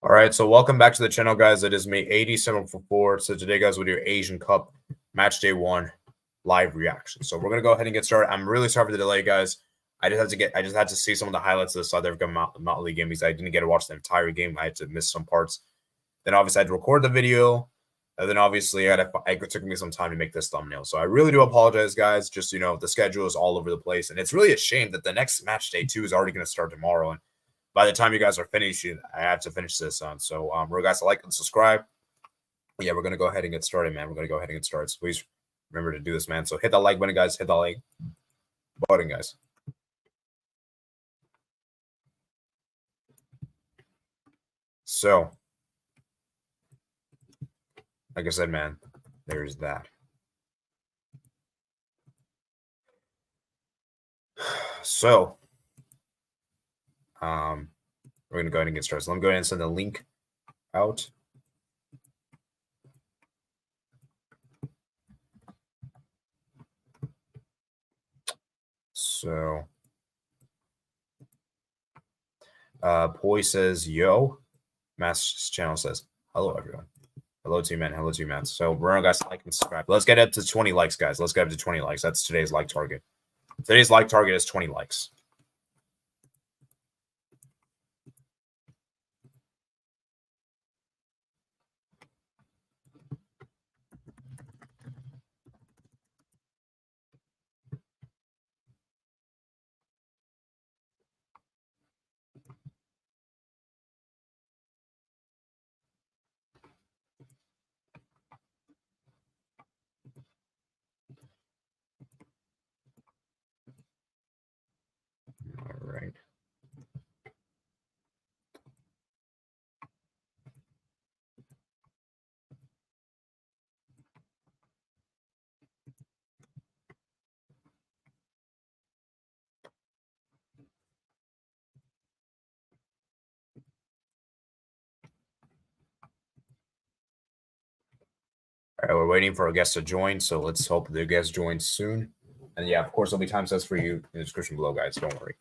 All right, so welcome back to the channel, guys. It is me, 8744. So today, guys, we'll do Asian Cup Match Day 1 live reaction. So we're gonna go ahead and get started. I'm really sorry for the delay, guys. I just had to see some of the highlights of the South African Mountain League game because I didn't get to watch the entire game. I had to miss some parts. Then obviously I had to record the video. And then obviously it took me some time to make this thumbnail. So I really do apologize, guys. Just, the schedule is all over the place. And it's really a shame that the next Match Day 2 is already going to start tomorrow. And by the time you guys are finished, I have to finish this on. So remember, guys, to like and subscribe. Yeah, we're going to go ahead and get started, man. We're going to go ahead and get started. So please remember to do this, man. So hit that like button, guys. Hit that like button, guys. So, like I said, man, there's that. So, we're going to go ahead and get started. So let me go ahead and send the link out. So, Poi says, yo. Matt's channel says, hello, everyone. Hello to you, man. Hello to you, Matt. So, remember, guys, like and subscribe. Let's get up to 20 likes, guys. Let's get up to 20 likes. That's today's like target. Today's like target is 20 likes. All right. All right, we're waiting for a guest to join, so let's hope the guest joins soon. And yeah, of course, there'll be timestamps for you in the description below, guys. Don't worry.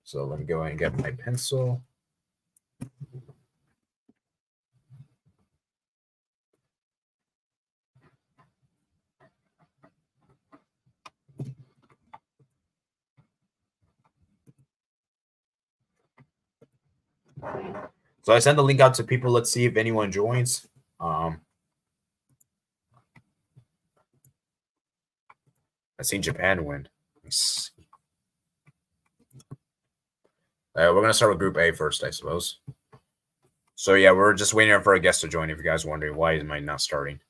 So let me go ahead and get my pencil. So I sent the link out to people. Let's see if anyone joins. I seen Japan win. Let's see. We're going to start with Group A first, I suppose. So yeah, we're just waiting for a guest to join if you guys are wondering why am I not starting.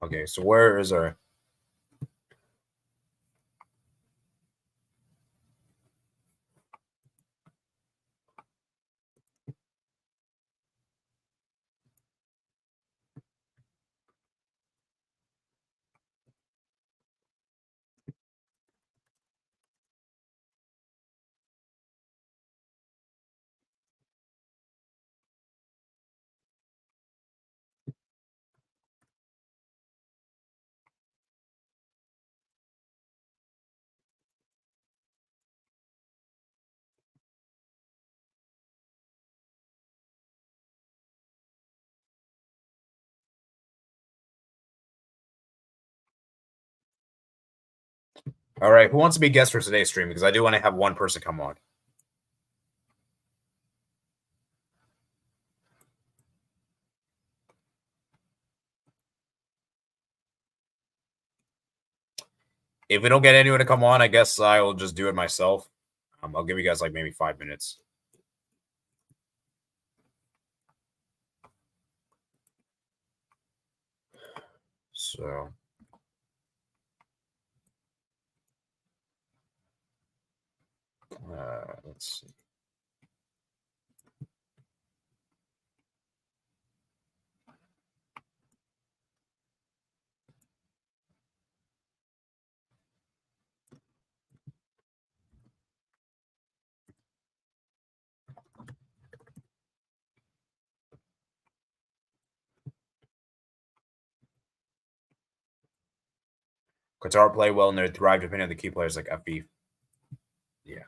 Okay, so where is our... All right, who wants to be guest for today's stream? Because I do want to have one person come on. If we don't get anyone to come on, I guess I will just do it myself. I'll give you guys like maybe 5 minutes. So let's see. Qatar play well and they thrive depending on the key players like FB. Yeah.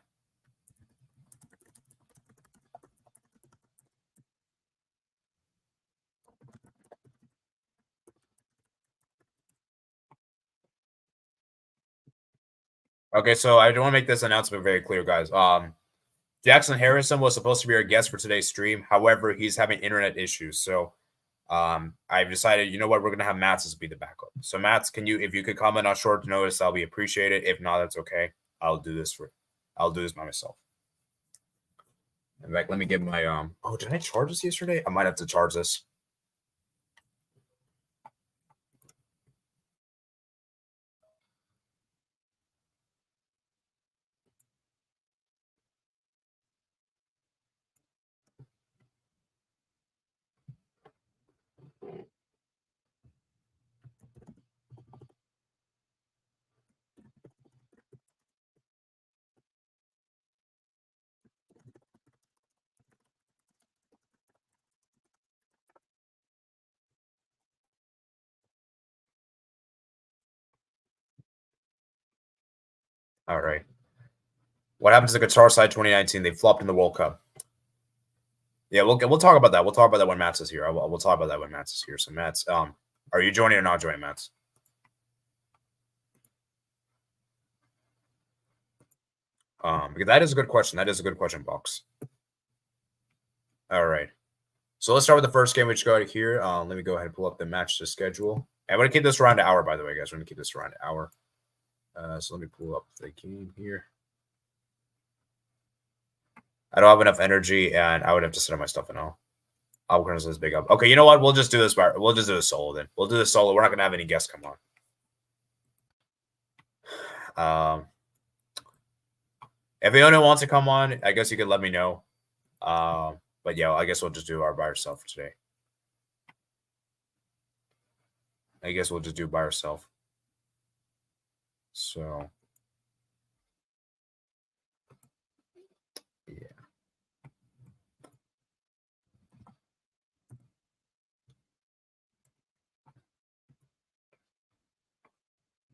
Okay, so I want to make this announcement very clear, guys. Jackson Harrison was supposed to be our guest for today's stream. However, he's having internet issues. So I've decided, you know what, we're gonna have Mats as be the backup. So Mats, if you could comment on short notice, I'll be appreciated. If not, that's okay. I'll do this by myself. In fact, let me get my oh, did I charge this yesterday? I might have to charge this. All right. What happens to the Qatar side 2019? They flopped in the World Cup. Yeah, we'll talk about that. We'll talk about that when Mats is here. We'll talk about that when Mats is here. So Mats, are you joining or not joining, Mats? Because that is a good question. That is a good question, Box. All right. So let's start with the first game which got here. Let me go ahead and pull up the match to schedule. I'm going to keep this around an hour, by the way, guys. We're going to keep this around an hour. So let me pull up the game here. I don't have enough energy, and I would have to set up my stuff and all. Albuquerque says big up. Okay, you know what? We'll just do this. We'll just do a solo then. We'll do this solo. We're not going to have any guests come on. If anyone wants to come on, I guess you could let me know. But yeah, I guess we'll just do our by ourselves for today. I guess we'll just do by ourselves. So, yeah.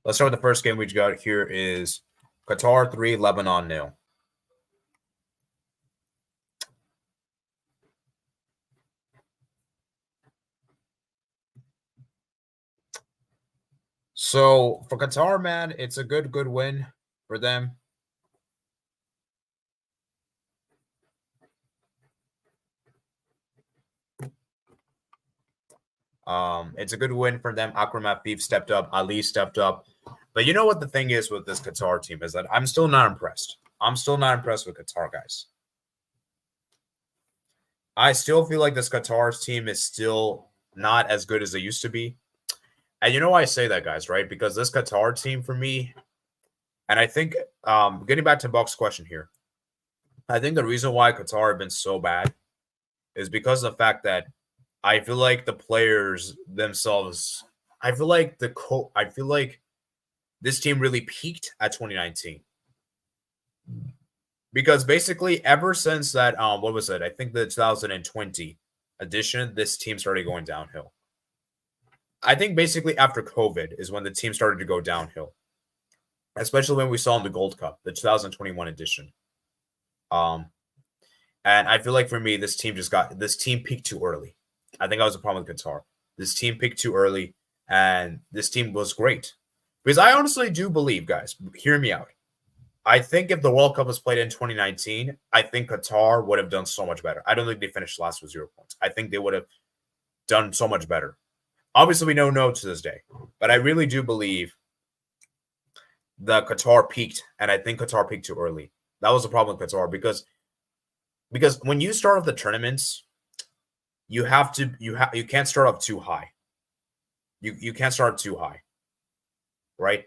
Let's start with the first game we got here is Qatar 3, Lebanon 0. So for Qatar, man, it's a good win for them. It's a good win for them. Akram Afif stepped up. Ali stepped up. But you know what the thing is with this Qatar team is that I'm still not impressed. I'm still not impressed with Qatar, guys. I still feel like this Qatar's team is still not as good as they used to be. And you know why I say that, guys, right? Because this Qatar team for me, and I think getting back to Buck's question here, I think the reason why Qatar have been so bad is because of the fact that I feel like the players themselves, I feel like this team really peaked at 2019. Because basically ever since that, what was it? I think the 2020 edition, this team started going downhill. I think basically after COVID is when the team started to go downhill, especially when we saw in the Gold Cup, the 2021 edition. And I feel like for me, this team peaked too early. I think that was a problem with Qatar. This team peaked too early, and this team was great. Because I honestly do believe, guys, hear me out. I think if the World Cup was played in 2019, I think Qatar would have done so much better. I don't think they finished last with 0 points. I think they would have done so much better. Obviously, we don't know to this day, but I really do believe the Qatar peaked, and I think Qatar peaked too early. That was the problem with Qatar because when you start off the tournaments, you can't start off too high. You can't start too high, right?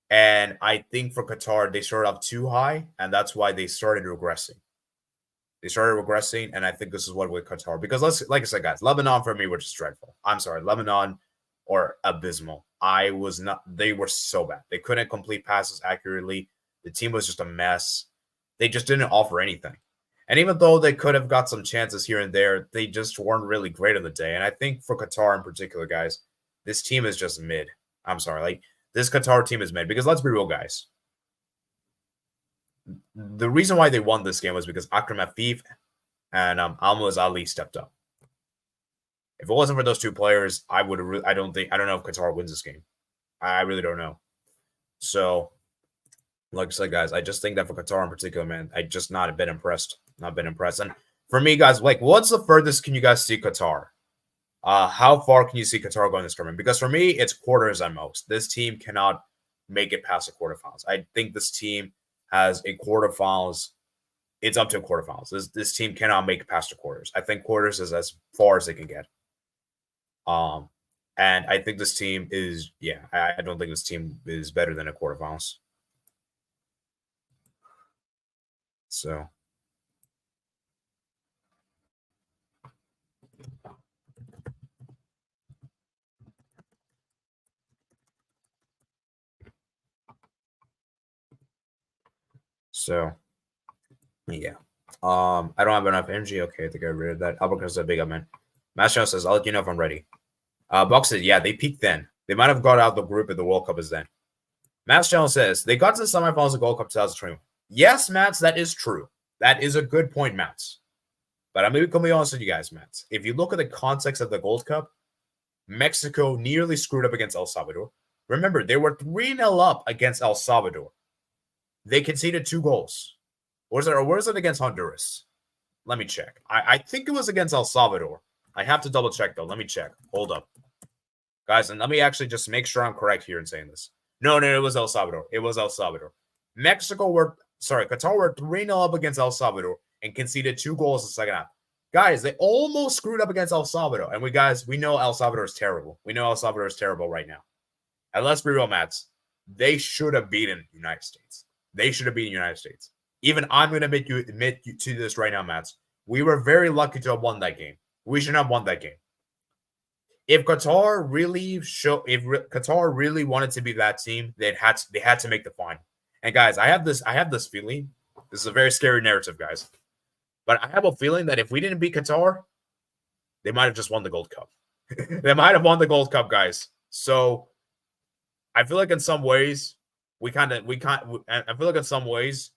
And I think for Qatar, they started off too high, and that's why they started regressing. And I think this is what with Qatar. Because like I said, guys, Lebanon for me was just dreadful. I'm sorry, Lebanon or abysmal. They were so bad. They couldn't complete passes accurately. The team was just a mess. They just didn't offer anything. And even though they could have got some chances here and there, they just weren't really great on the day. And I think for Qatar in particular, guys, this team is just mid. I'm sorry. Like, this Qatar team is mid. Because let's be real, guys. The reason why they won this game was because Akram Afif and Almoz Ali stepped up. If it wasn't for those two players, I don't know if Qatar wins this game. I really don't know. So, like I said, guys, I just think that for Qatar in particular, man, I just not been impressed. And for me, guys, like, what's the furthest can you guys see Qatar? How far can you see Qatar going this tournament? Because for me, it's quarters at most. This team cannot make it past the quarterfinals. I think this team has a quarterfinals. It's up to a quarterfinals. This team cannot make it past the quarters. I think quarters is as far as they can get. And I think this team is, I don't think this team is better than a quarterfinals. So. Yeah. I don't have enough energy. Okay, to get rid of that. Albuquerque's a big up, man. Matchday says, I'll let you know if I'm ready. Buck says, yeah, they peaked then. They might have got out the group if the World Cup is then. Matchday says, they got to the semifinals of Gold Cup 2021. Yes, Mats, that is true. That is a good point, Mats. But I'm going to be honest with you guys, Mats. If you look at the context of the Gold Cup, Mexico nearly screwed up against El Salvador. Remember, they were 3-0 up against El Salvador. They conceded 2 goals. Or was it against Honduras? Let me check. I think it was against El Salvador. I have to double check, though. Let me check. Hold up. Guys, and let me actually just make sure I'm correct here in saying this. No, it was El Salvador. It was El Salvador. Qatar were 3-0 up against El Salvador and conceded 2 goals in the second half. Guys, they almost screwed up against El Salvador. And we know El Salvador is terrible. We know El Salvador is terrible right now. And let's be real, Mats. They should have beaten the United States. Even I'm going to admit you to this right now, Mats. We were very lucky to have won that game. We should have won that game. If Qatar really wanted to be that team, they had to make the final. And guys, I have this feeling. This is a very scary narrative, guys. But I have a feeling that if we didn't beat Qatar, they might have just won the Gold Cup. They might have won the Gold Cup, guys. So I feel like in some ways, I feel like in some ways,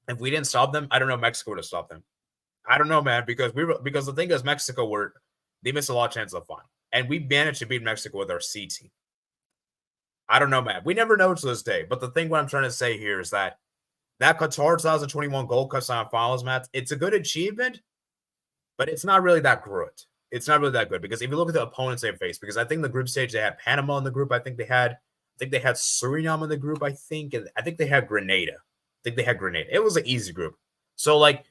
if we didn't stop them, I don't know, Mexico would have stopped them. I don't know, man, because the thing is, Mexico they missed a lot of chances of final. And we managed to beat Mexico with our C team. I don't know, man. We never know to this day. But the thing what I'm trying to say here is that Qatar 2021 Gold Cup semifinals, Matt, it's a good achievement, but it's not really that good. It's not really that good because if you look at the opponents they faced, because I think the group stage they had Panama in the group. I think they had Suriname in the group. I think they had Grenada. It was an easy group. So, like,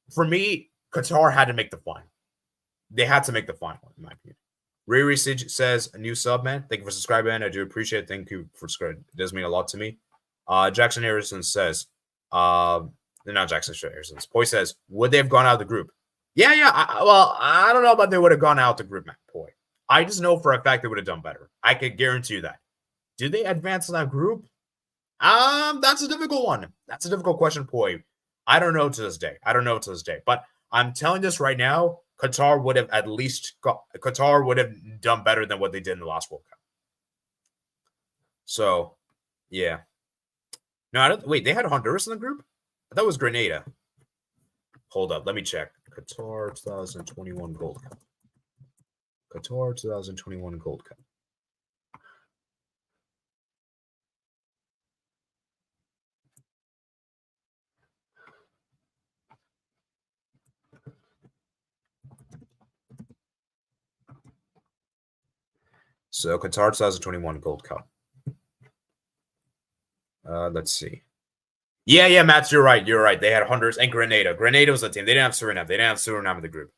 for me, Qatar had to make the final. They had to make the final, in my opinion. Riri says, a new sub, man. Thank you for subscribing, man. I do appreciate it. Thank you for subscribing. It does mean a lot to me. Jackson Harrison says, not Jackson Harrison. Poi says, would they have gone out of the group? Yeah. I don't know about they would have gone out of the group, man. Poi. I just know for a fact they would have done better. I could guarantee you that. Did they advance in that group? That's a difficult one. That's a difficult question, Poi. I don't know to this day. But I'm telling this right now, Qatar would have done better than what they did in the last World Cup. So, yeah. No, wait, they had Honduras in the group? I thought it was Grenada. Hold up, let me check. Qatar 2021 Gold Cup. So Qatar 2021 Gold Cup. Let's see. Yeah, Matt, you're right. You're right. They had Honduras and Grenada. Grenada was the team. They didn't have Suriname. They didn't have Suriname in the group.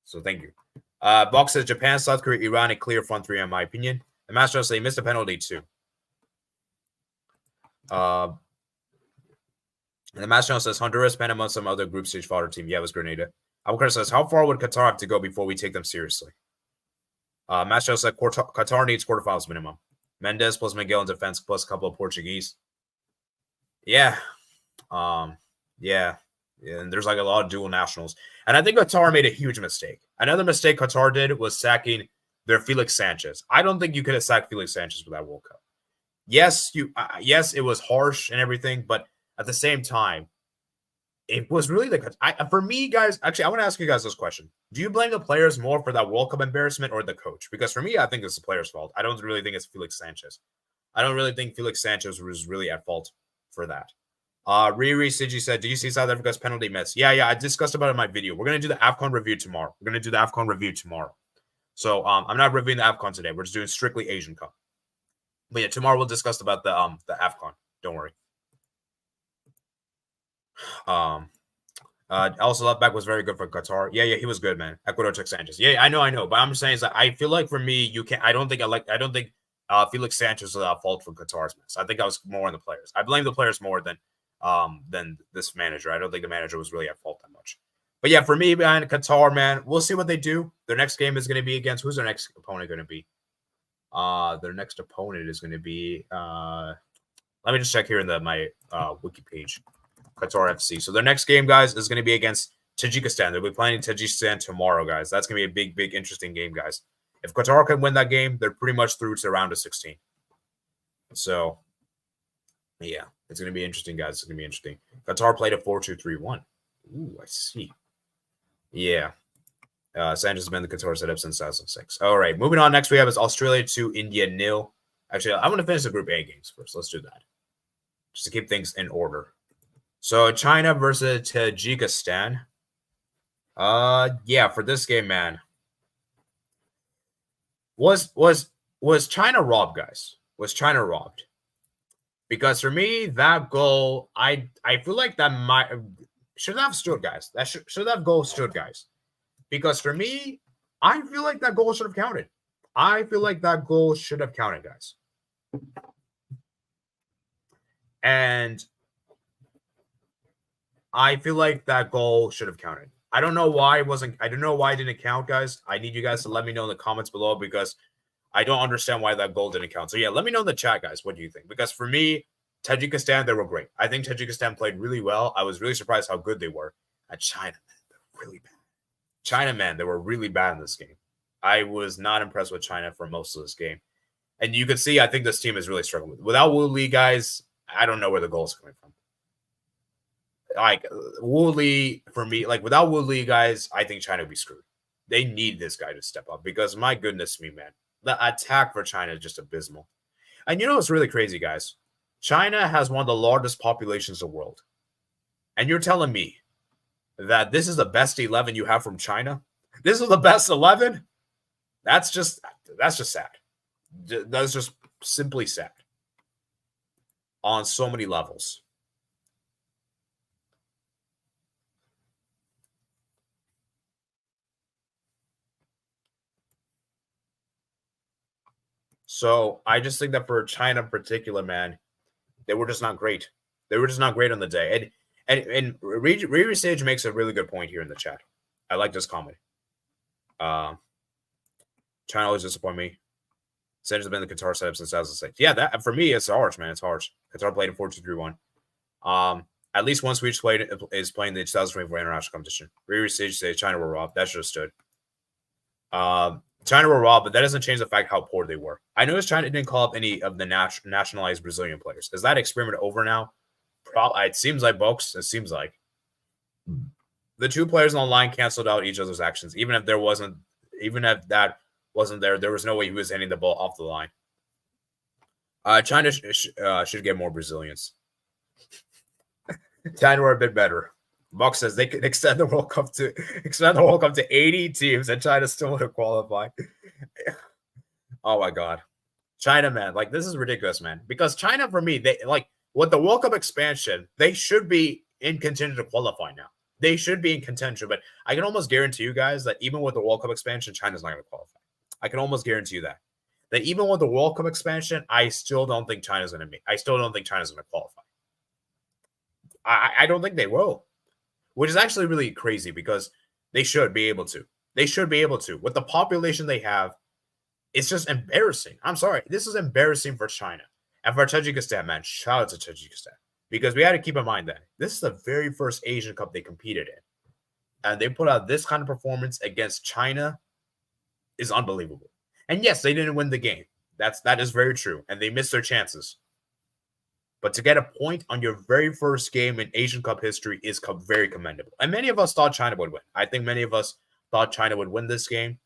So thank you. Box says Japan, South Korea, Iran, a clear front three, in my opinion. The Master say missed a penalty too. And the Master says Honduras, Panama, some other group stage fodder team. Yeah, it was Grenada. Abukar says, how far would Qatar have to go before we take them seriously? Master said Qatar needs quarterfinals minimum. Mendes plus Miguel in defense plus a couple of Portuguese. Yeah. Yeah. And there's like a lot of dual nationals. And I think Qatar made a huge mistake. Another mistake Qatar did was sacking their Felix Sanchez. I don't think you could have sacked Felix Sanchez with that World Cup. Yes, yes, it was harsh and everything, but at the same time, it was really for me, guys. Actually, I want to ask you guys this question: do you blame the players more for that World Cup embarrassment or the coach? Because for me, I think it's the players' fault. I don't really think it's Felix Sanchez. I don't really think Felix Sanchez was really at fault for that. Riri Siji said, do you see South Africa's penalty miss? Yeah, I discussed about it in my video. We're going to do the AFCON review tomorrow. So I'm not reviewing the AFCON today. We're just doing strictly Asian Cup. But yeah, tomorrow we'll discuss about the AFCON. Don't worry. Also, left back was very good for Qatar. Yeah, he was good, man. Ecuador took Sanchez. Yeah, I know. But I'm saying is that I feel like for me, you can't. I don't think Felix Sanchez was at fault for Qatar's mess. I think I was more on the players. I blame the players more than this manager. I don't think the manager was really at fault that much. But yeah, for me, behind Qatar, man, we'll see what they do. Their next game is going to be against who's their next opponent going to be? Their next opponent is going to be. Let me just check here in my wiki page. Qatar FC. So their next game, guys, is going to be against Tajikistan. They'll be playing Tajikistan tomorrow, guys. That's going to be a big, interesting game, guys. If Qatar can win that game, they're pretty much through to round of 16. So, yeah, it's going to be interesting, guys. It's going to be interesting. Qatar played a 4-2-3-1. Ooh, I see. Yeah. Sanchez has been the Qatar setup since 2006. All right, moving on. Next we have is Australia 2, India 0. Actually, I want to finish the Group A games first. Let's do that. Just to keep things in order. So China versus Tajikistan. Yeah, for this game, man. Was China robbed, guys? Was China robbed? Because for me, that goal, I feel like that should have stood, guys. That should have goal stood, guys. Because for me, I feel like that goal should have counted. Guys. And I feel like that goal should have counted. I don't know why it wasn't. I don't know why it didn't count, guys. I need you guys to let me know in the comments below because I don't understand why that goal didn't count. So yeah, let me know in the chat, guys. What do you think? Because for me, Tajikistan, they were great. I think Tajikistan played really well. I was really surprised how good they were. At China, man, they're really bad. China, man, they were really bad in this game. I was not impressed with China for most of this game. And you can see, I think this team is really struggling. Without Wu Li, guys, I don't know where the goal is coming from. Like, Wu Li, for me, like, without Wu Li, guys, I think China would be screwed. They need this guy to step up because, my goodness me, man, the attack for China is just abysmal. And you know what's really crazy, guys? China has one of the largest populations in the world. And you're telling me that this is the best 11 you have from China? This is the best 11? That's just sad. That's just simply sad on so many levels. So I just think that for China in particular, man, they were just not great. They were just not great on the day. And Riri Sage makes a really good point here in the chat. I like this comment. China always disappoint me. Sage has been the Qatar setup since 2006. Yeah, that for me, it's harsh, man. It's harsh. Qatar played in 4-2-3-1. At least one Swedish player is playing the 2024 international competition. Riri Sage says China were robbed. That should have stood. China were robbed, but that doesn't change the fact how poor they were. I noticed China didn't call up any of the nationalized Brazilian players. Is that experiment over now? It seems like, folks. It seems like the two players on the line canceled out each other's actions. Even if that wasn't there, there was no way he was hitting the ball off the line. China should get more Brazilians. China were a bit better. Buck says they could extend the World Cup to 80 teams, and China still would have qualified. Oh my God! China, man. Like, this is ridiculous, man. Because China, for me, they like with the World Cup expansion, they should be in contention to qualify now. They should be in contention, but I can almost guarantee you guys that even with the World Cup expansion, China's not going to qualify. I can almost guarantee you that. That even with the World Cup expansion, I still don't think China's going to be. I still don't think China's going to qualify. I don't think they will, which is actually really crazy because they should be able to. They should be able to. With the population they have, it's just embarrassing. I'm sorry. This is embarrassing for China. And for Tajikistan, man, shout out to Tajikistan. Because we had to keep in mind that this is the very first Asian Cup they competed in. And they put out this kind of performance against China is unbelievable. And yes, they didn't win the game. That is very true. And they missed their chances. But to get a point on your very first game in Asian Cup history is very commendable. And many of us thought China would win. I think many of us thought China would win this game.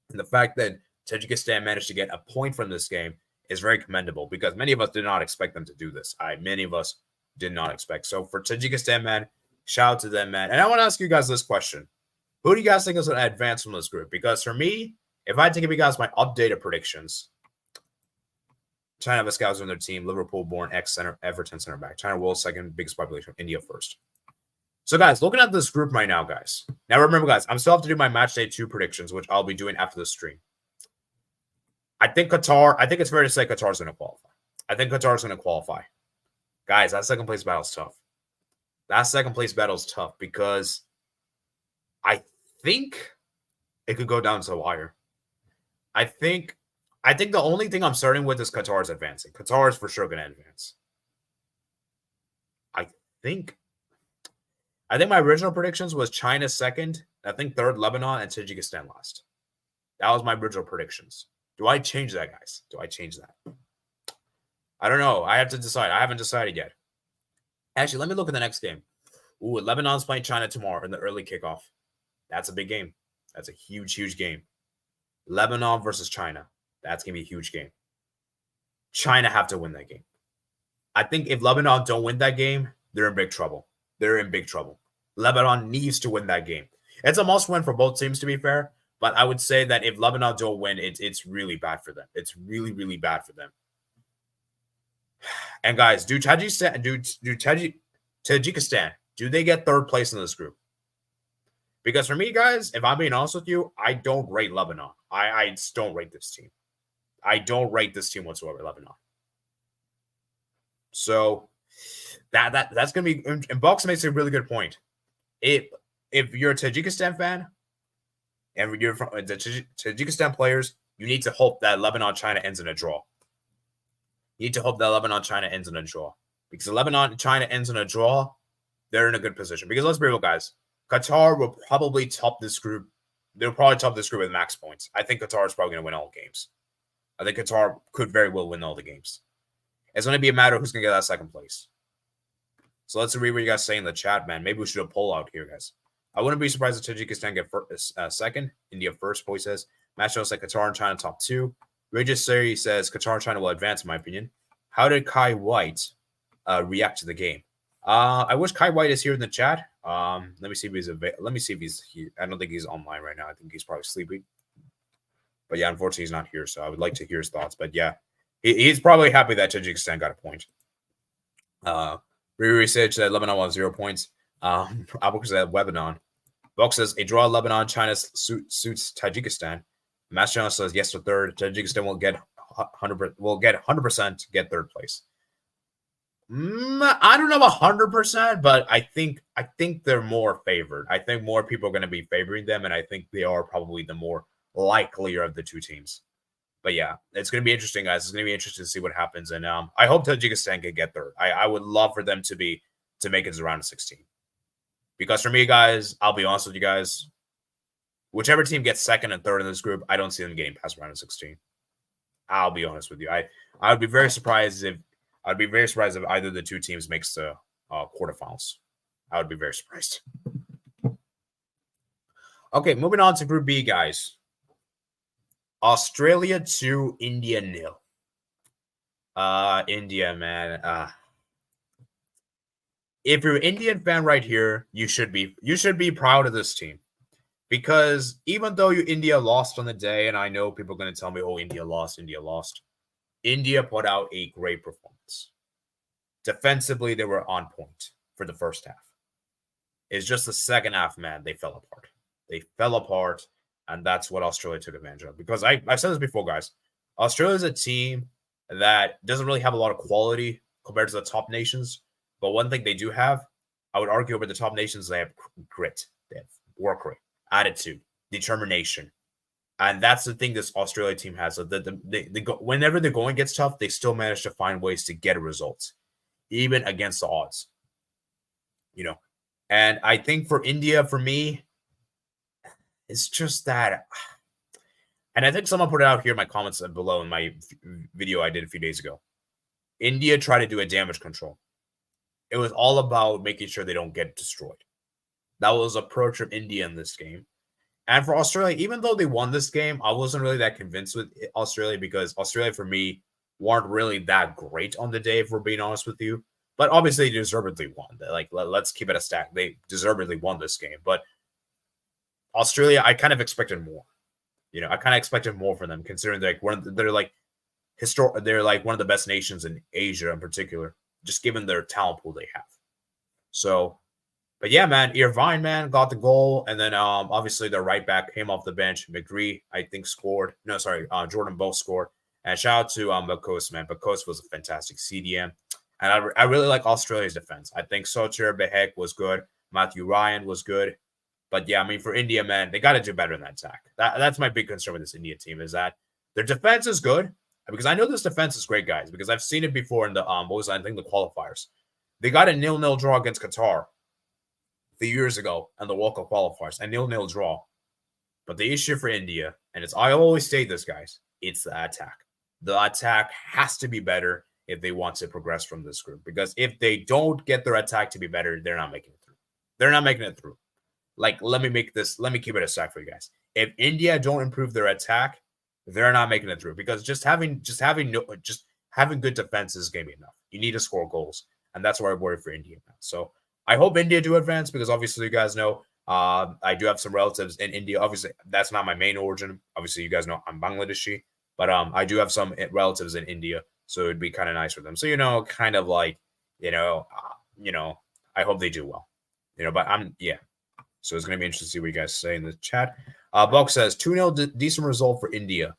And the fact that Tajikistan managed to get a point from this game is very commendable because many of us did not expect them to do this. Many of us did not expect. So for Tajikistan, man, shout out to them, man. And I want to ask you guys this question. Who do you guys think is going to advance from this group? Because for me, if I had to give you guys my updated predictions, China have a scouts on their team, Liverpool-born ex-center, Everton center back. China world second, biggest population, India first. So, guys, looking at this group right now, guys. Now, remember, guys, I'm still have to do my Matchday 2 predictions, which I'll be doing after the stream. I think it's fair to say Qatar's going to qualify. I think Qatar's going to qualify. Guys, that second place battle is tough. That second place battle is tough because I think it could go down to the wire. I think the only thing I'm starting with is Qatar's advancing. Qatar is for sure going to advance. I think my original predictions was China second, I think third, Lebanon, and Tajikistan last. That was my original predictions. Do I change that, guys? Do I change that? I don't know. I have to decide. I haven't decided yet. Actually, let me look at the next game. Ooh, Lebanon's playing China tomorrow in the early kickoff. That's a big game. That's a huge, huge game. Lebanon versus China. That's going to be a huge game. China have to win that game. I think if Lebanon don't win that game, they're in big trouble. They're in big trouble. Lebanon needs to win that game. It's a must-win for both teams, to be fair. But I would say that if Lebanon don't win, it's really bad for them. It's really, really bad for them. And guys, Tajikistan, do they get third place in this group? Because for me, guys, if I'm being honest with you, I don't rate Lebanon. I just don't rate this team. I don't rate this team whatsoever, Lebanon. So that's going to be, and Box makes a really good point. If you're a Tajikistan fan and you're from the Tajikistan players, you need to hope that Lebanon-China ends in a draw. You need to hope that Lebanon-China ends in a draw. Because if Lebanon-China ends in a draw, they're in a good position. Because let's be real, guys. Qatar will probably top this group. They'll probably top this group with max points. I think Qatar is probably going to win all games. I think Qatar could very well win all the games. It's going to be a matter of who's going to get that second place. So let's read what you guys say in the chat, man. Maybe we should do a poll out here, guys. I wouldn't be surprised if Tajikistan get second. India first, boy says. Matchday said Qatar and China top 2. Regis Seri says Qatar and China will advance, in my opinion. How did Kai White react to the game? I wish Kai White is here in the chat. Let me see if he's Let me see if he's here. I don't think he's online right now. I think he's probably sleeping. But yeah, unfortunately, he's not here. So I would like to hear his thoughts. But yeah, he's probably happy that Tajikistan got a point. Riri said that Lebanon won 0 points. Abu said Lebanon. Box says a draw Lebanon, China suits Tajikistan. Matchday says yes to third. Tajikistan will get 100% get third place. I don't know 100%, but I think they're more favored. I think more people are going to be favoring them, and I think they are probably the more likelier of the two teams. But yeah, it's going to be interesting, guys. It's going to be interesting to see what happens, and I hope Tajikistan can get third. I would love for them to make it to round of 16. Because for me, guys, I'll be honest with you guys, whichever team gets second and third in this group, I don't see them getting past round of 16. I'll be honest with you. I would be very surprised if either of the two teams makes the quarterfinals. I would be very surprised. Okay, moving on to Group B, guys. Australia 2, India 0. India, man. If you're an Indian fan right here, you should be proud of this team. Because even though India lost on the day, and I know people are going to tell me, oh, India lost. India put out a great performance. Defensively, they were on point for the first half. It's just the second half, man, they fell apart. They fell apart, and that's what Australia took advantage of. Because I've said this before, guys. Australia is a team that doesn't really have a lot of quality compared to the top nations. But one thing they do have, I would argue over the top nations, they have grit. They have work rate, attitude, determination. And that's the thing this Australia team has. Whenever the going gets tough, they still manage to find ways to get results, even against the odds. And I think for India, for me, it's just that. And I think someone put it out here in my comments below in my video I did a few days ago. India tried to do a damage control. It was all about making sure they don't get destroyed. That was the approach of India in this game. And for Australia, even though they won this game, I wasn't really that convinced with Australia because Australia, for me, weren't really that great on the day, if we're being honest with you. But obviously, they deservedly won. Let's keep it a stack. They deservedly won this game. But Australia, I kind of expected more. I kind of expected more from them, considering they're one of the best nations in Asia in particular, just given their talent pool they have. So, but yeah, man, Irvine, man, got the goal, and then obviously their right back came off the bench. McGree, I think, scored. No, sorry, Jordan both scored. And shout out to Bakos, man. Bakos was a fantastic CDM. And I really like Australia's defense. I think Socher Behek was good. Matthew Ryan was good. But yeah, I mean, for India, man, they got to do better in that attack. That's my big concern with this India team is that their defense is good. Because I know this defense is great, guys. Because I've seen it before in the the qualifiers. They got a 0-0 draw against Qatar a few years ago in the World Cup qualifiers. A 0-0 draw. But the issue for India, and I always say this, guys, it's the attack. The attack has to be better if they want to progress from this group. Because if they don't get their attack to be better, they're not making it through. They're not making it through. Let me keep it a stack for you guys. If India don't improve their attack, they're not making it through because just having good defense is going to be enough. You need to score goals, and that's why I worry for India now. So I hope India do advance because obviously you guys know I do have some relatives in India. Obviously, that's not my main origin. Obviously, you guys know I'm Bangladeshi, but I do have some relatives in India, so it'd be kind of nice for them. So I hope they do well. But So it's going to be interesting to see what you guys say in the chat. Bulk says 2-0 decent result for India.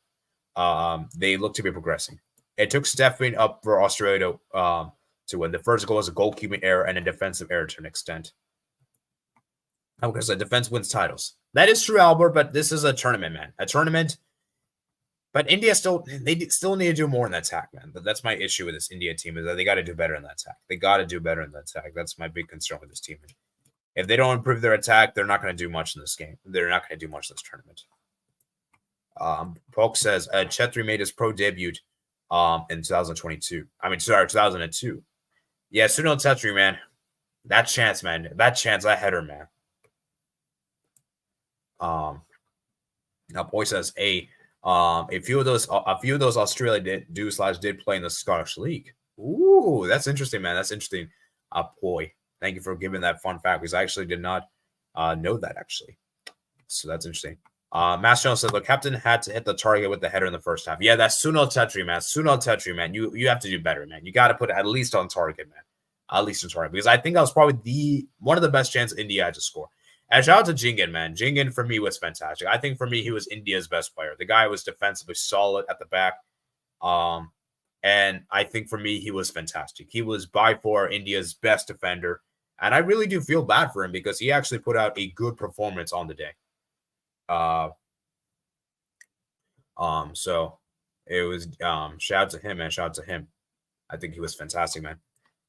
They look to be progressing. It took stepping up for Australia to win. The first goal was a goalkeeping error and a defensive error to an extent. Because the defense wins titles. That is true, Albert, but this is a tournament, man. A tournament. But India still need to do more in that attack, man. But that's my issue with this India team is that they got to do better in that attack. They got to do better in that attack. That's my big concern with this team. If they don't improve their attack, they're not going to do much in this game. They're not going to do much in this tournament. Polk says Chetri made his pro debut in 2002. 2002. Yeah, Sunil Chetri, man. That chance, man. That header, man. Now, Boy says, a few of those Australia did play in the Scottish League. Ooh, that's interesting, man. That's interesting. Boy. Thank you for giving that fun fact because I actually did not know that actually. So that's interesting. Master Jones said the captain had to hit the target with the header in the first half. Yeah, that's Sunil Chetri, man. Sunil Chetri, man. You have to do better, man. You got to put it at least on target, man. At least on target because I think that was probably one of the best chances India had to score. And shout out to Jingen, man. Jingen for me was fantastic. I think for me he was India's best player. The guy was defensively solid at the back. And I think for me, he was fantastic. He was by far India's best defender. And I really do feel bad for him because he actually put out a good performance on the day. So it was shout out to him, man. Shout out to him. I think he was fantastic, man.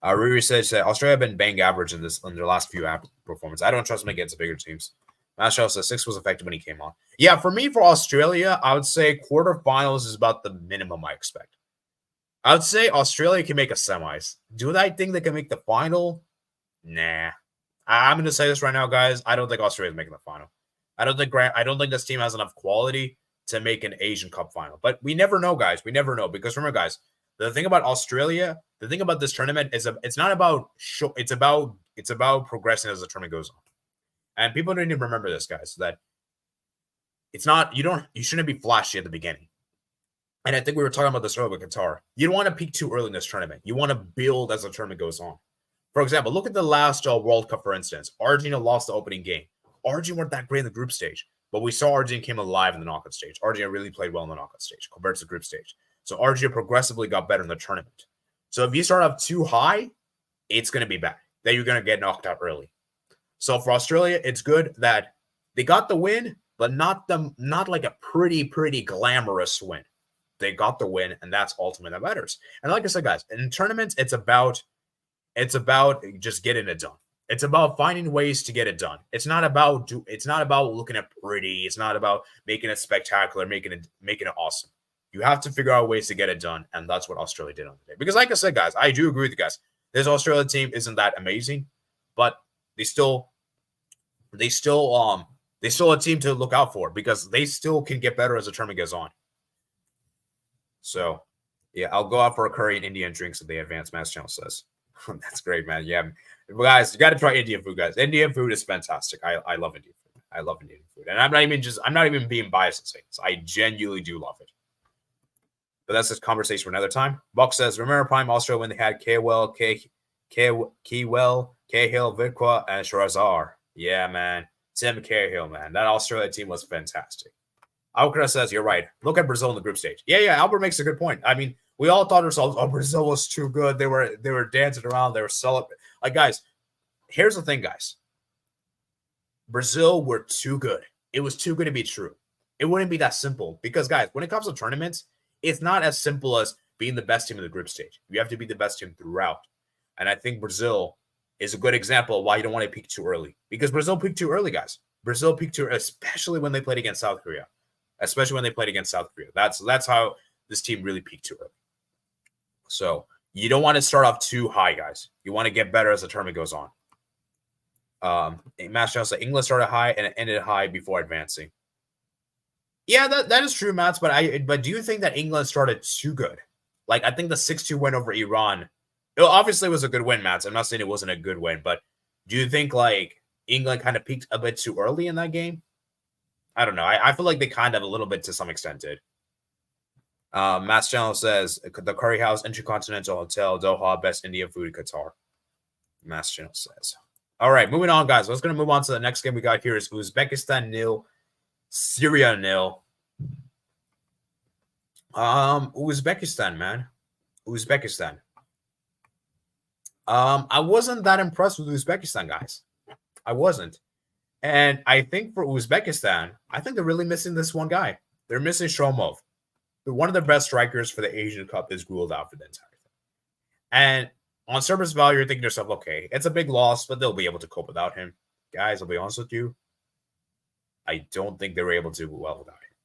Riri says that Australia have been bang average in their last few performances. I don't trust them against the bigger teams. Marshall says 6 was effective when he came on. Yeah, for me, for Australia, I would say quarterfinals is about the minimum I expect. I would say Australia can make a semis. Do I think they can make the final? Nah. I'm going to say this right now, guys. I don't think Australia's making the final. I don't think this team has enough quality to make an Asian Cup final. But we never know, guys. We never know. Because remember, guys, the thing about Australia, the thing about this tournament is it's not about show. It's about progressing as the tournament goes on. And people don't even remember this, guys, that it's not you shouldn't be flashy at the beginning. And I think we were talking about this earlier with Qatar. You don't want to peak too early in this tournament. You want to build as the tournament goes on. For example, look at the last World Cup, for instance. Argentina lost the opening game. Argentina weren't that great in the group stage, but we saw Argentina came alive in the knockout stage. Argentina really played well in the knockout stage compared to the group stage. So Argentina progressively got better in the tournament. So if you start off too high, it's going to be bad. Then you're going to get knocked out early. So for Australia, it's good that they got the win, but not like a pretty glamorous win. They got the win, and that's ultimately that matters. And like I said, guys, in tournaments, it's about just getting it done. It's about finding ways to get it done. It's not about looking at pretty. It's not about making it spectacular, making it awesome. You have to figure out ways to get it done, and that's what Australia did on the day. Because like I said, guys, I do agree with you guys. This Australia team isn't that amazing, but they still a team to look out for because they still can get better as the tournament goes on. So, yeah, I'll go out for a curry and Indian drinks if they advance, Mass Channel says. That's great, man. Yeah, guys, you got to try Indian food, guys. Indian food is fantastic. I love Indian food. I love Indian food. And I'm not even being biased and saying this. I genuinely do love it. But that's a conversation for another time. Buck says, remember Prime Australia when they had Keywell, Cahill, Vidqua, and Shirazar. Yeah, man. Tim Cahill, man. That Australia team was fantastic. Alcra says, you're right. Look at Brazil in the group stage. Yeah, Albert makes a good point. I mean, we all thought ourselves, oh, Brazil was too good. They were dancing around. They were celebrating. Like, guys, here's the thing, guys. Brazil were too good. It was too good to be true. It wouldn't be that simple. Because, guys, when it comes to tournaments, it's not as simple as being the best team in the group stage. You have to be the best team throughout. And I think Brazil is a good example of why you don't want to peak too early. Because Brazil peaked too early, guys. Brazil peaked too early, especially when they played against South Korea. That's how this team really peaked too early. So you don't want to start off too high, guys. You want to get better as the tournament goes on. Master said England started high and it ended high before advancing. Yeah, that is true, Mats. But do you think that England started too good? Like, I think the 6-2 win over Iran, it obviously was a good win, Mats. I'm not saying it wasn't a good win, but do you think like England kind of peaked a bit too early in that game? I don't know. I feel like they kind of a little bit to some extent did. Matt's channel says the Curry House Intercontinental Hotel, Doha, best Indian food in Qatar. Matt's channel says. All right, moving on, guys. Let's going to move on to the next game we got here is Uzbekistan 0, Syria 0. Uzbekistan, man. Uzbekistan. I wasn't that impressed with Uzbekistan, guys. I wasn't. And I think for Uzbekistan, I think they're really missing this one guy. They're missing Shomov. One of the best strikers for the Asian Cup is ruled out for the entire thing. And on surface value, you're thinking to yourself, okay, it's a big loss, but they'll be able to cope without him. Guys, I'll be honest with you. I don't think they were able to do well without him.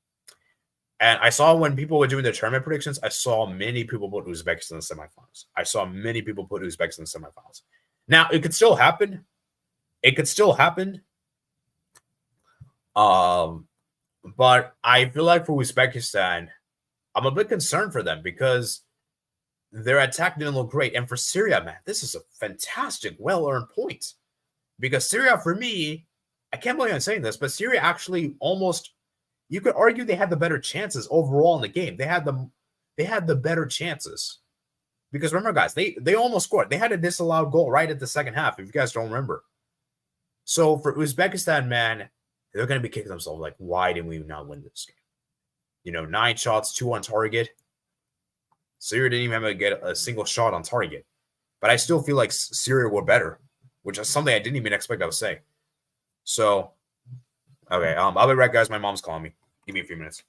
And I saw when people were doing their tournament predictions, I saw many people put Uzbekistan in the semifinals. Now, it could still happen. But I feel like for Uzbekistan, I'm a bit concerned for them because their attack didn't look great. And for Syria, man, this is a fantastic, well-earned point. Because Syria, for me, I can't believe I'm saying this, but Syria actually almost, you could argue they had the better chances overall in the game. They had the better chances. Because remember, guys, they almost scored. They had a disallowed goal right at the second half, if you guys don't remember. So for Uzbekistan, man, they're going to be kicking themselves like, why didn't we not win this game? 9 shots, 2 on target. Syria didn't even have to get a single shot on target. But I still feel like Syria were better, which is something I didn't even expect I would say. So, okay, I'll be right, guys. My mom's calling me. Give me a few minutes.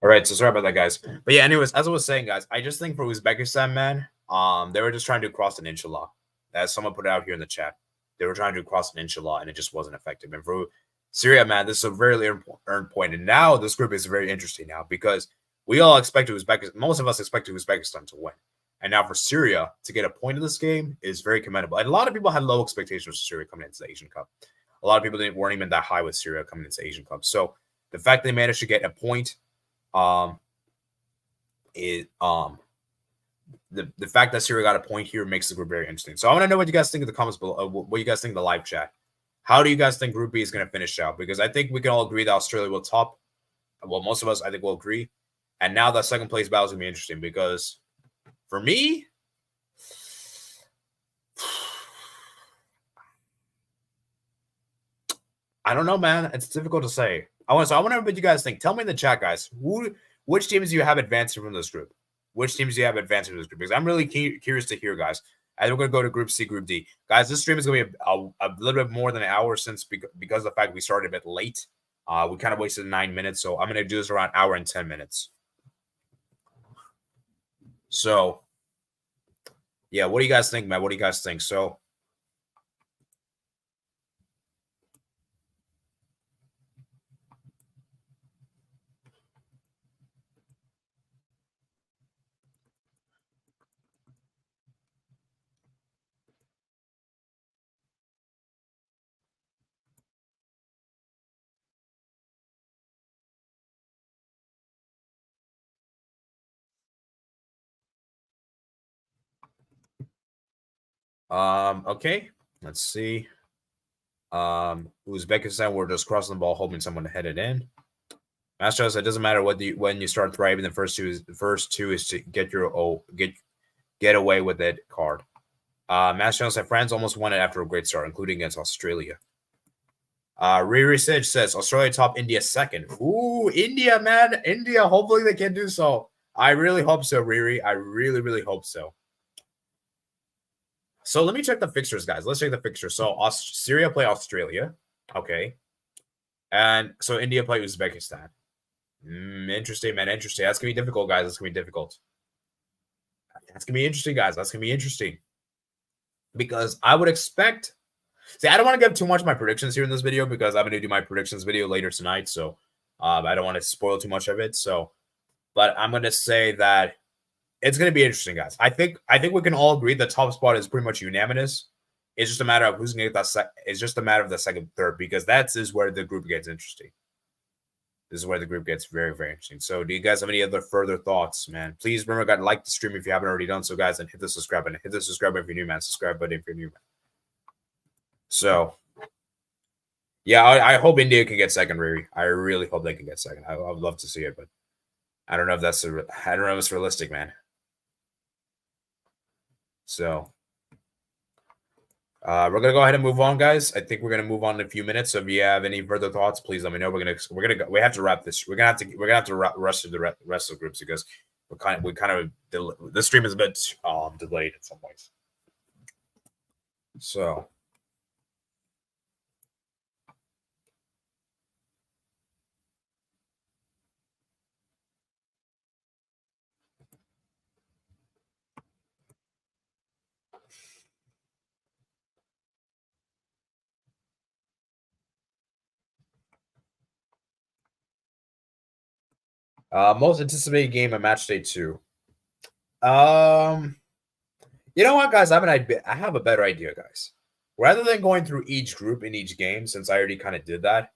All right, so sorry about that, guys. But yeah, anyways, as I was saying, guys, I just think for Uzbekistan, man, they were just trying to cross an inshallah. As someone put it out here in the chat, they were trying to cross an inshallah, and it just wasn't effective. And for Syria, man, this is a very earned point. And now this group is very interesting now because we all expected Uzbekistan, most of us expected Uzbekistan to win. And now for Syria to get a point in this game is very commendable. And a lot of people had low expectations for Syria coming into the Asian Cup. A lot of people weren't even that high with Syria coming into the Asian Cup. So the fact they managed to get a point, the fact that Syria got a point here makes the group very interesting. So I want to know what you guys think in the comments below. What you guys think in the live chat. How do you guys think Group B is going to finish out? Because I think we can all agree that Australia will top. Well, most of us, I think, will agree. And now that second place battle is going to be interesting because for me, I don't know, man. It's difficult to say. I want to know what you guys think. Tell me in the chat, guys. Which teams do you have advancing from this group? Which teams do you have advancing from this group? Because I'm really curious to hear, guys. And we're going to go to Group C, Group D. Guys, this stream is going to be a little bit more than an hour since because of the fact we started a bit late. We kind of wasted 9 minutes, so I'm going to do this around an hour and 10 minutes. So, yeah, what do you guys think, man? What do you guys think? So, okay, let's see. Uzbekistan, we're just crossing the ball, hoping someone to head it in. Master says it doesn't matter when you start thriving. The first two is to get away with it card. Master said France almost won it after a great start, including against Australia. Riri Sidge says Australia top, India second. Ooh, India, man, India. Hopefully they can do so. I really hope so, Riri. I really, really hope so. So let me check the fixtures, guys. Let's check the fixtures. So Syria play Australia. Okay. And so India play Uzbekistan. Interesting, man. Interesting. That's going to be difficult, guys. That's going to be difficult. That's going to be interesting, guys. That's going to be interesting. Because I would expect... See, I don't want to give too much of my predictions here in this video because I'm going to do my predictions video later tonight. So I don't want to spoil too much of it. So, but I'm going to say that it's going to be interesting, guys. I think we can all agree the top spot is pretty much unanimous. It's just a matter of who's going to get that. It's just a matter of the second, third, because that is where the group gets interesting. This is where the group gets very, very interesting. So, do you guys have any other further thoughts, man? Please remember, guys, like the stream if you haven't already done so, guys, and hit the subscribe button. Hit the subscribe button if you're new, man. Subscribe button if you're new, man. So, yeah, I hope India can get second, Riri. I really hope they can get second. I would love to see it, but I don't know if that's I don't know if it's realistic, man. So we're gonna go ahead and move on, guys. I think we're gonna move on in a few minutes. So if you have any further thoughts, please let me know. We have to wrap this. We're gonna have to rush through the rest of the groups because the stream is a bit delayed in some ways. So. Most anticipated game of Matchday 2. You know what, guys? I have a better idea, guys. Rather than going through each group in each game, since I already kind of did that,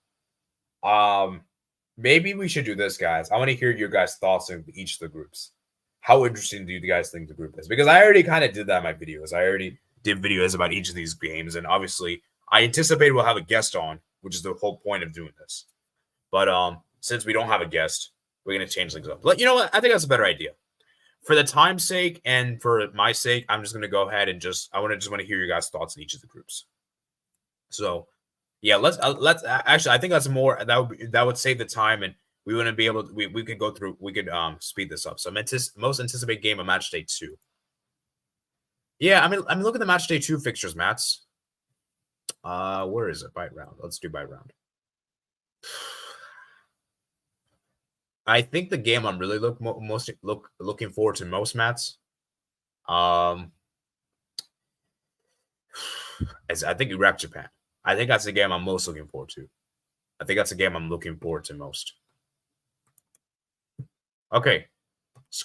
maybe we should do this, guys. I want to hear your guys' thoughts on each of the groups. How interesting do you guys think the group is? Because I already kind of did that in my videos. I already did videos about each of these games, and obviously, I anticipate we'll have a guest on, which is the whole point of doing this. But since we don't have a guest, we're gonna change things up. But you know what? I think that's a better idea. For the time's sake and for my sake, I'm just gonna go ahead and I want to hear your guys' thoughts in each of the groups. So, yeah, let's actually. I think that's more that would save the time, and we wouldn't be able to. We could go through. We could speed this up. So, most anticipated game of Matchday 2. Yeah, I mean, look at the Matchday 2 fixtures, Mats. Where is it? Bite round. Let's do bite round. I think the game I'm really looking forward to most, Mats. I think Iraq Japan. I think that's the game I'm most looking forward to. I think that's the game I'm looking forward to most. Okay,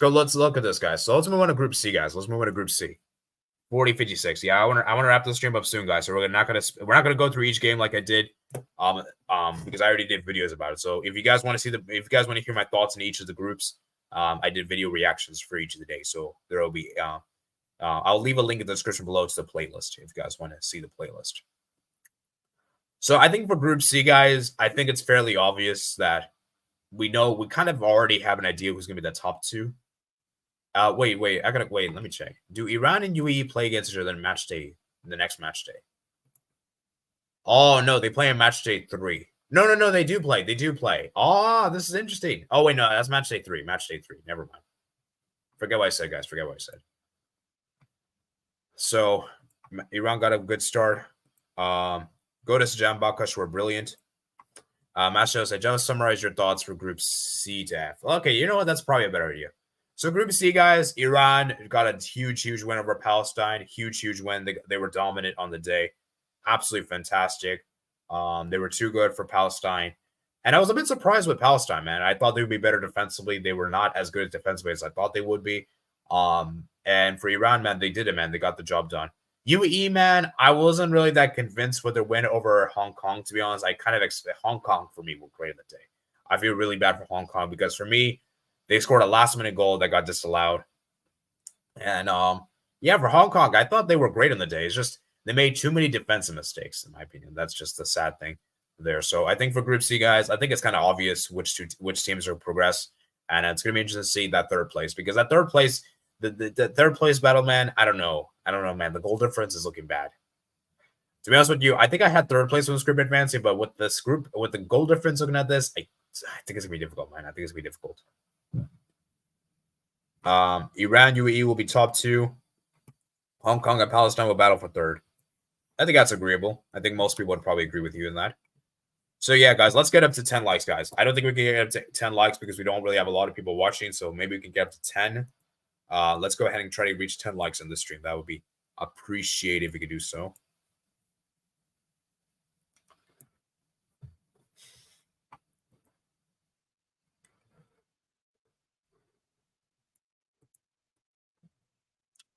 let's look at this, guys. So let's move on to Group C, guys. Let's move on to Group C. 40-56. Yeah, I want to wrap this stream up soon, guys. So we're not gonna go through each game like I did, because I already did videos about it. So if you guys want to hear my thoughts in each of the groups, I did video reactions for each of the days. So there will be I'll leave a link in the description below to the playlist if you guys want to see the playlist. So I think for Group C, guys, I think it's fairly obvious that we kind of already have an idea who's gonna be the top two. Wait. Let me check. Do Iran and UAE play against each other in the next match day? Oh no, they play in match day 3. No, they do play. They do play. Oh, this is interesting. Oh wait, no, that's match day 3. Match day 3. Never mind. Forget what I said, guys. Forget what I said. So Iran got a good start. Go to Sajjan Bakash were brilliant. Master said, just summarize your thoughts for Group C to F. Okay, you know what? That's probably a better idea. So Group C, guys, Iran got a huge win over Palestine. Huge win. They were dominant on the day. Absolutely fantastic. They were too good for Palestine. And I was a bit surprised with Palestine, man. I thought they would be better defensively. They were not as good defensively as I thought they would be. And for Iran, man, they did it, man. They got the job done. UAE, man, I wasn't really that convinced with their win over Hong Kong, to be honest. I kind of expect Hong Kong, for me, were great in the day. I feel really bad for Hong Kong because, for me, they scored a last-minute goal that got disallowed. And, yeah, for Hong Kong, I thought they were great in the day. It's just they made too many defensive mistakes, in my opinion. That's just the sad thing there. So I think for Group C, guys, I think it's kind of obvious which teams will progress. And it's going to be interesting to see that third place. Because that third place, the third place battle, man, I don't know, man. The goal difference is looking bad. To be honest with you, I think I had third place with Script Advancing, but with the goal difference looking at this, I think it's going to be difficult, man. I think it's going to be difficult. Iran, UAE will be top 2. Hong Kong and Palestine will battle for third. I think that's agreeable. I think most people would probably agree with you in that. So, yeah, guys, let's get up to 10 likes, guys. I don't think we can get up to 10 likes because we don't really have a lot of people watching, so maybe we can get up to 10. Let's go ahead and try to reach 10 likes on this stream. That would be appreciated if we could do so.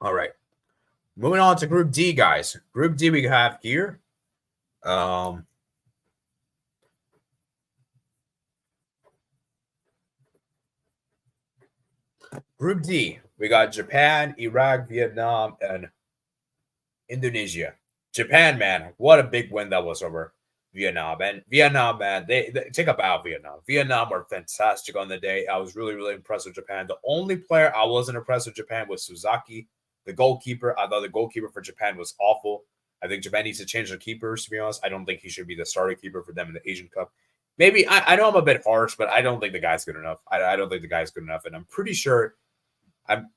All right. Moving on to Group D, guys. Group D we have here. Group D, we got Japan, Iraq, Vietnam, and Indonesia. Japan, man, what a big win that was over Vietnam. And Vietnam, man, they take a bow, Vietnam. Vietnam were fantastic on the day. I was really impressed with Japan. The only player I wasn't impressed with Japan was Suzaki, the goalkeeper. I thought the goalkeeper for Japan was awful. I think Japan needs to change their keepers, to be honest. I don't think he should be the starting keeper for them in the Asian Cup. Maybe, I know I'm a bit harsh, but I don't think the guy's good enough. I don't think the guy's good enough. And I'm pretty sure,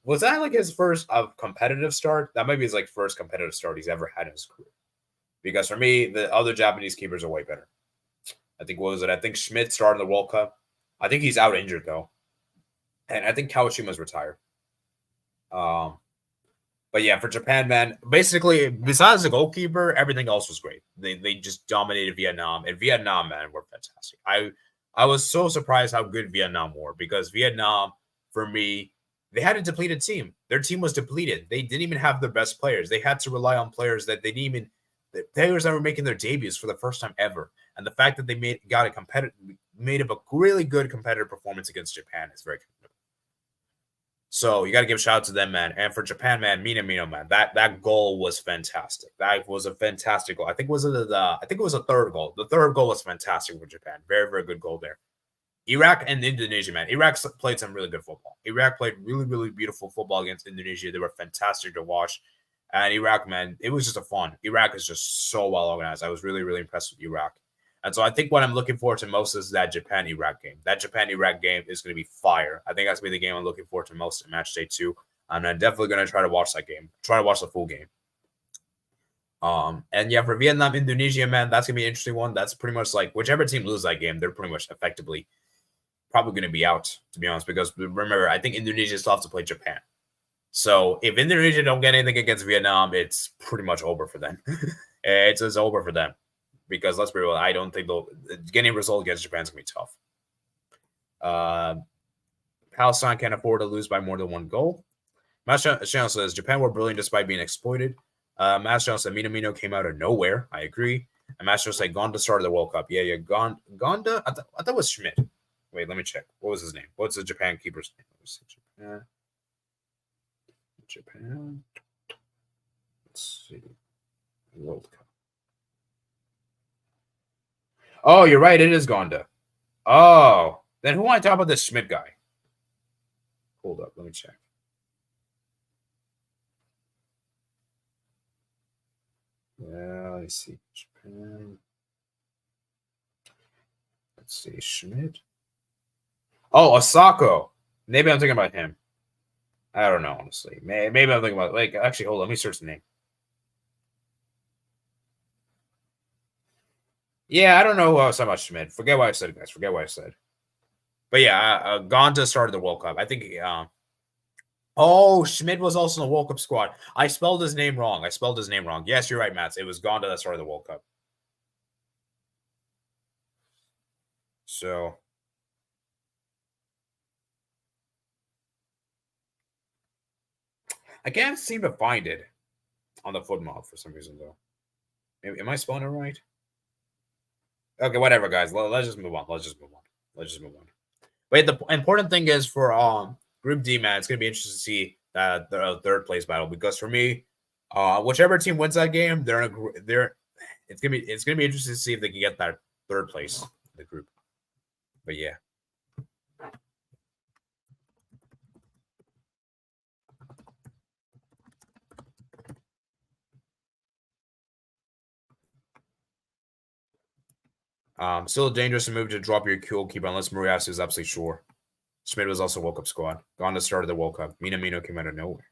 was that like his first competitive start? That might be his first competitive start he's ever had in his career. Because for me, the other Japanese keepers are way better. I think, I think Schmidt started the World Cup. I think he's out injured, though. And I think Kawashima's retired. But yeah, for Japan, man, basically, besides the goalkeeper, everything else was great. They just dominated Vietnam. And Vietnam, man, were fantastic. I was so surprised how good Vietnam were. Because Vietnam, for me, they had a depleted team. Their team was depleted. They didn't even have their best players. They had to rely on players that they didn't even – the players that were making their debuts for the first time ever. And the fact that they made up a really good competitive performance against Japan is very commendable. So you got to give a shout out to them, man. And for Japan, man, Minamino, man, that goal was fantastic. That was a fantastic goal. I think it was a third goal. The third goal was fantastic for Japan. Very good goal there. Iraq and Indonesia, man. Iraq played some really good football. Iraq played really beautiful football against Indonesia. They were fantastic to watch. And Iraq, man, it was just a fun. Iraq is just so well organized. I was really impressed with Iraq. And so I think what I'm looking forward to most is that Japan-Iraq game. That Japan-Iraq game is going to be fire. I think that's going to be the game I'm looking forward to most in match day 2. And I'm definitely going to try to watch that game. Try to watch the full game. And yeah, for Vietnam, Indonesia, man, that's going to be an interesting one. That's pretty much like whichever team loses that game, they're pretty much effectively probably going to be out, to be honest, because remember, I think Indonesia still have to play Japan. So if Indonesia don't get anything against Vietnam, it's pretty much over for them. It's over for them because let's be real, I don't think they'll getting a result against Japan is going to be tough. Palestine can't afford to lose by more than 1 goal. Matchday says Japan were brilliant despite being exploited. Matchday said Minamino came out of nowhere. I agree. And Matchday said Gonda started the World Cup. Yeah, Gonda. I thought it was Schmidt. Wait, let me check. What was his name? What's the Japan keeper's name? Japan. Let's see. World Cup. Oh, you're right. It is Gonda. Oh, then who am I talking about? This Schmidt guy. Hold up. Let me check. Yeah, let me see. Japan. Let's see. Schmidt. Oh, Osako. Maybe I'm thinking about him. I don't know, honestly. Maybe I'm thinking about actually, hold on. Let me search the name. Yeah, I don't know who I was talking about Schmidt. Forget what I said, guys. Forget what I said. But yeah, Gonta started the World Cup. I think Schmidt was also in the World Cup squad. I spelled his name wrong. Yes, you're right, Mats. It was Gonda that started the World Cup. So I can't seem to find it on the foot mod for some reason, though. Am I spelling it right? Okay, whatever, guys. Let's just move on. Wait, the important thing is for Group D, man, it's gonna be interesting to see the third place battle because for me, whichever team wins that game, it's gonna be interesting to see if they can get that third place in the group. But yeah. Still a dangerous move to drop your goalkeeper unless Murias is absolutely sure. Schmidt was also World Cup squad. Gonda started the World Cup. Minamino came out of nowhere.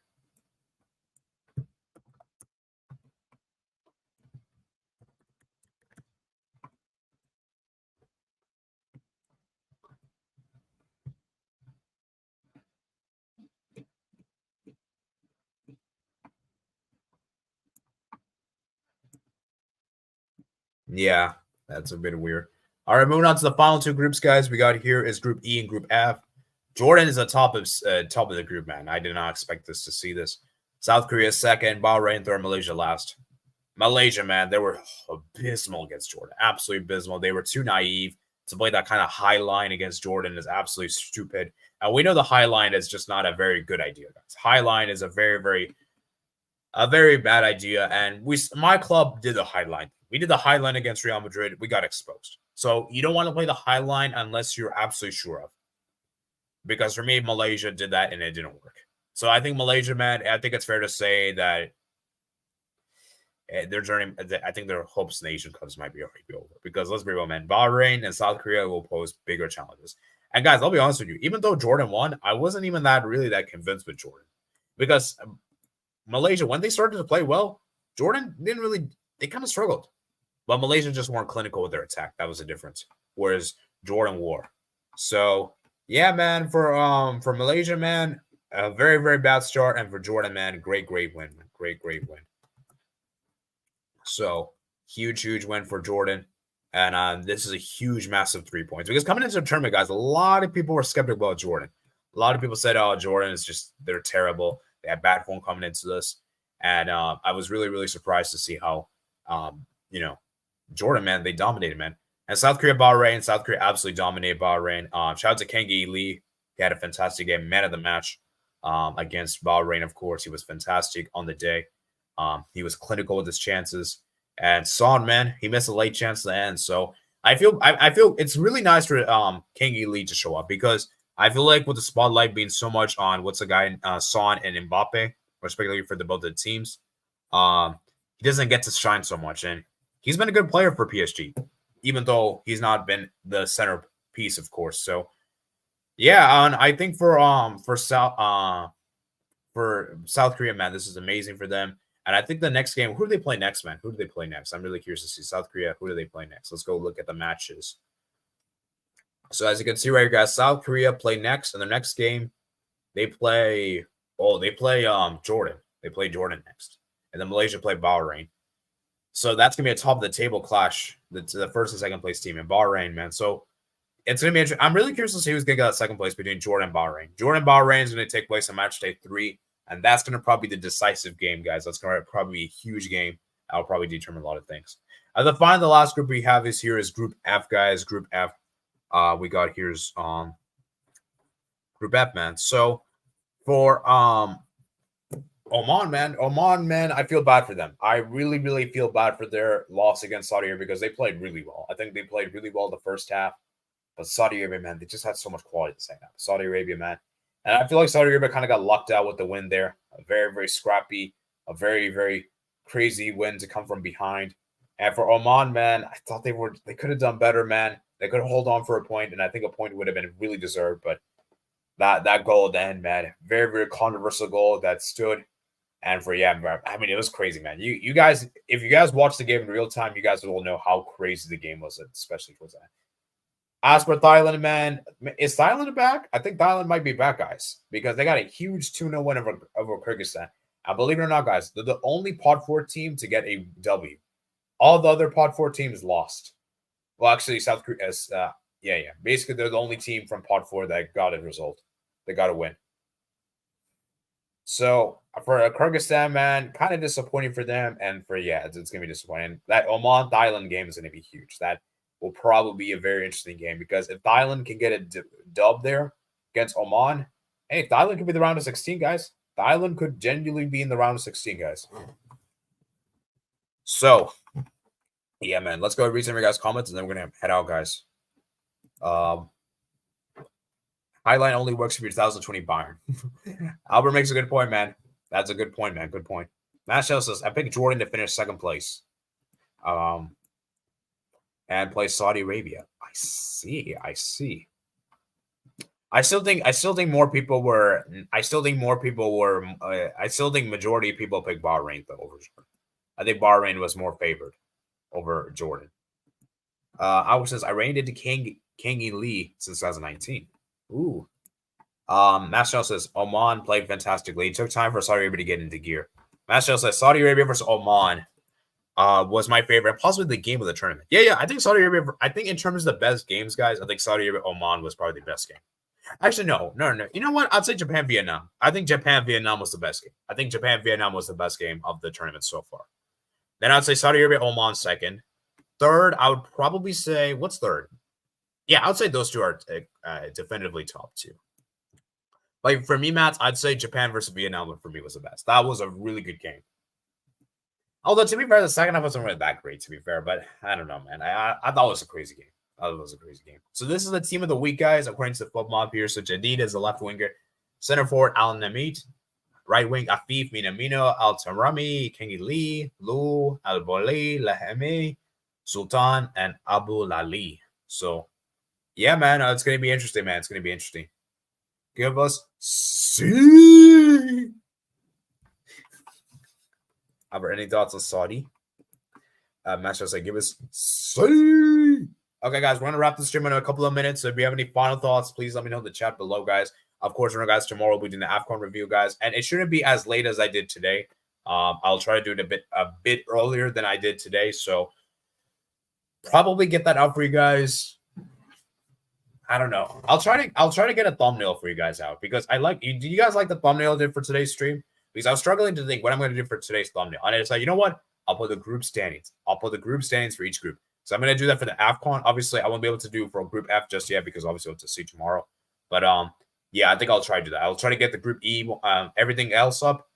Yeah, that's a bit weird. All right, moving on to the final 2 groups, guys. We got here is Group E and Group F. Jordan is the top of the group, man. I did not expect to see this. South Korea second, Bahrain third, Malaysia last. Malaysia, man, they were abysmal against Jordan. Absolutely abysmal. They were too naive to play that kind of high line against Jordan. Is absolutely stupid. And we know the high line is just not a very good idea, guys. High line is a very bad idea. And my club did the high line. We did the high line against Real Madrid. We got exposed. So you don't want to play the high line unless you're absolutely sure of. Because for me, Malaysia did that and it didn't work. So I think Malaysia, man, I think it's fair to say that their journey, I think their hopes in the Asian Cups might be already over. Because let's be real, man, Bahrain and South Korea will pose bigger challenges. And guys, I'll be honest with you, even though Jordan won, I wasn't even that convinced with Jordan. Because Malaysia, when they started to play well, Jordan they kind of struggled. But Malaysia just weren't clinical with their attack. That was the difference. Whereas Jordan wore. So yeah, man, for Malaysia, man, a very bad start. And for Jordan, man, great win. Great win. So huge win for Jordan. And this is a huge, massive 3 points. Because coming into the tournament, guys, a lot of people were skeptical about Jordan. A lot of people said, oh, Jordan is just, they're terrible. They had bad form coming into this. And I was really surprised to see how, Jordan, man, they dominated, man. And South Korea absolutely dominated Bahrain. Shout out to Kengi Lee. He had a fantastic game, man of the match against Bahrain, of course. He was fantastic on the day. He was clinical with his chances. And Son, man, he missed a late chance at the end. So I feel it's really nice for Kengi Lee to show up because I feel like with the spotlight being so much on what's the guy, Son and Mbappe, respectively for both the teams, he doesn't get to shine so much. And he's been a good player for PSG, even though he's not been the centerpiece, of course. So, yeah, and I think for South Korea, man, this is amazing for them. And I think the next game, who do they play next, man? Who do they play next? I'm really curious to see South Korea. Who do they play next? Let's go look at the matches. So as you can see right here, guys, South Korea play next. In their next game, they play Jordan. They play Jordan next. And then Malaysia play Bahrain. So that's gonna be a top of the table clash. The first and second place team in Bahrain, man. So it's gonna be interesting. I'm really curious to see who's gonna get that second place between Jordan and Bahrain. Jordan Bahrain is gonna take place on match day 3, and that's gonna probably be the decisive game, guys. That's gonna probably be a huge game. That'll probably determine a lot of things. The last group we have is Group F, guys. Group F. We got here's Group F, man. So for Oman, man, I feel bad for them. I really, really feel bad for their loss against Saudi Arabia because they played really well. I think they played really well the first half. But Saudi Arabia, man, they just had so much quality the second half. Saudi Arabia, man. And I feel like Saudi Arabia kind of got lucked out with the win there. A very, very scrappy, a very, very crazy win to come from behind. And for Oman, man, I thought they could have done better, man. They could have hold on for a point, and I think a point would have been really deserved. But that goal at the end, man, very, very controversial goal that stood. And I mean, it was crazy, man. You guys, if you guys watch the game in real time, you guys will know how crazy the game was, especially towards that. As for Thailand, man, is Thailand back? I think Thailand might be back, guys, because they got a huge 2-0 win over Kyrgyzstan. And believe it or not, guys, they're the only Pod 4 team to get a W. All the other Pod 4 teams lost. Well, actually, South Korea, basically, they're the only team from Pod 4 that got a result. They got a win. So for Kyrgyzstan, man, kind of disappointing for them. And it's going to be disappointing. That Oman-Thailand game is going to be huge. That will probably be a very interesting game because if Thailand can get a dub there against Oman, hey, Thailand could be the round of 16, guys. Thailand could genuinely be in the round of 16, guys. So, yeah, man, let's go read some of your guys' comments and then we're going to head out, guys. Highline only works for your 2020 Bayern. Albert makes a good point, man. That's a good point, man. Good point. Matchday says, I picked Jordan to finish second place. And play Saudi Arabia. I see. I still think majority of people picked Bahrain though over Jordan. I think Bahrain was more favored over Jordan. Albert says, I reigned into Kangi Lee since 2019. Ooh. Matchday says, Oman played fantastically. It took time for Saudi Arabia to get into gear. Matchday says, Saudi Arabia versus Oman was my favorite, possibly the game of the tournament. Yeah. I think Saudi Arabia, in terms of the best games, guys, I think Saudi Arabia Oman was probably the best game. Actually, no. You know what? I'd say Japan-Vietnam. I think Japan-Vietnam was the best game. I think Japan-Vietnam was the best game of the tournament so far. Then I'd say Saudi Arabia Oman second. Third, I would probably say, what's third? Yeah, I would say those two are definitively top 2. Like for me, Matt, I'd say Japan versus Vietnam for me was the best. That was a really good game. Although, to be fair, the second half wasn't really that great, to be fair. But I don't know, man. I thought it was a crazy game. So this is the team of the week, guys, according to the Foot Mob here. So Jadid is the left winger. Center forward, Al Namit. Right wing, Afif Minamino, Al Tamrami, Kengi Lee, Lu, Al Boli, Lahemi, Sultan, and Abu Lali. So, yeah, man, it's going to be interesting, man. It's going to be interesting. Give us C. Albert, any thoughts on Saudi? Match us like give us C. Okay, guys, we're gonna wrap the stream in a couple of minutes. So if you have any final thoughts, please let me know in the chat below, guys. Of course, guys, tomorrow we'll be doing the AFCON review, guys, and it shouldn't be as late as I did today. I'll try to do it a bit earlier than I did today, so probably get that out for you guys. I don't know. I'll try to get a thumbnail for you guys out because I like. Do you guys like the thumbnail I did for today's stream? Because I was struggling to think what I'm going to do for today's thumbnail, and I decided, you know what? I'll put the group standings. I'll put the group standings for each group. So I'm going to do that for the AFCON. Obviously, I won't be able to do for Group F just yet because obviously we'll have to see tomorrow. But yeah, I think I'll try to do that. I'll try to get the Group E, everything else up,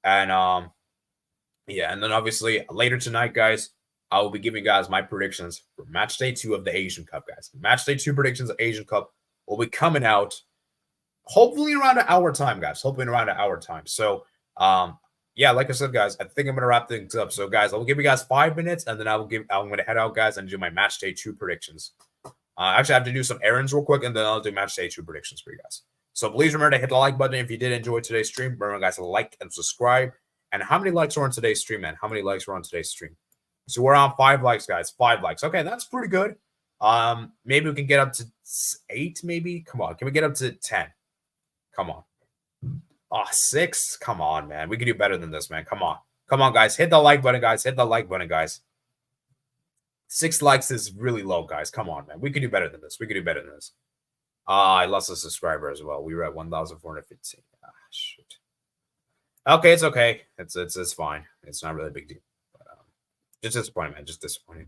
and yeah, and then obviously later tonight, guys, I will be giving you guys my predictions for Match Day 2 of the Asian Cup, guys. Match Day 2 predictions of Asian Cup will be coming out hopefully around an hour time, guys. Hopefully around an hour time. So, yeah, like I said, guys, I think I'm gonna wrap things up. So, guys, I will give you guys 5 minutes, and then I'm gonna head out, guys, and do my Match Day 2 predictions. Actually, I have to do some errands real quick, and then I'll do Match Day 2 predictions for you guys. So please remember to hit the like button if you did enjoy today's stream. Remember, guys, to like and subscribe. And how many likes were on today's stream, man? How many likes were on today's stream? So we're on 5 likes, guys. 5 likes. Okay, that's pretty good. Maybe we can get up to 8, maybe. Come on, can we get up to 10? Come on. Oh, 6. Come on, man. We can do better than this, man. Come on. Come on, guys. Hit the like button, guys. Hit the like button, guys. 6 likes is really low, guys. Come on, man. We can do better than this. We can do better than this. I lost a subscriber as well. We were at 1,415. Ah, shoot. Okay, it's okay. It's fine. It's not really a big deal. But, just disappointing, man. Just disappointing.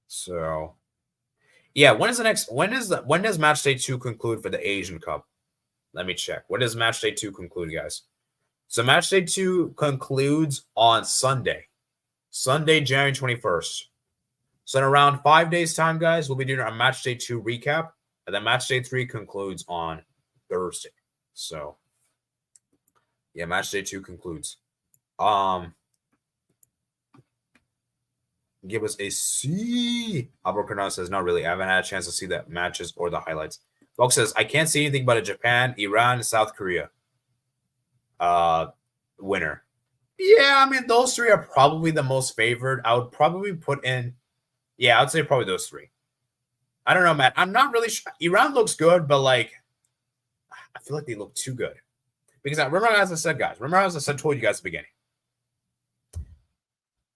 So, yeah. When does Matchday 2 conclude for the Asian Cup? Let me check. When does Matchday 2 conclude, guys? So Matchday 2 concludes on Sunday, January 21st. So in around 5 days' time, guys, we'll be doing our Matchday 2 recap, and then Matchday 3 concludes on Thursday. So, yeah, Matchday 2 concludes. Give us a C. Albert Cardano says, not really. I haven't had a chance to see the matches or the highlights. Folks says, I can't see anything but a Japan, Iran, South Korea winner. Yeah, I mean, those 3 are probably the most favored. I would probably put in, yeah, I'd say probably those 3. I don't know, Matt. I'm not really sure. Iran looks good, but like, I feel like they look too good. Because remember, as I said, guys, told you guys at the beginning.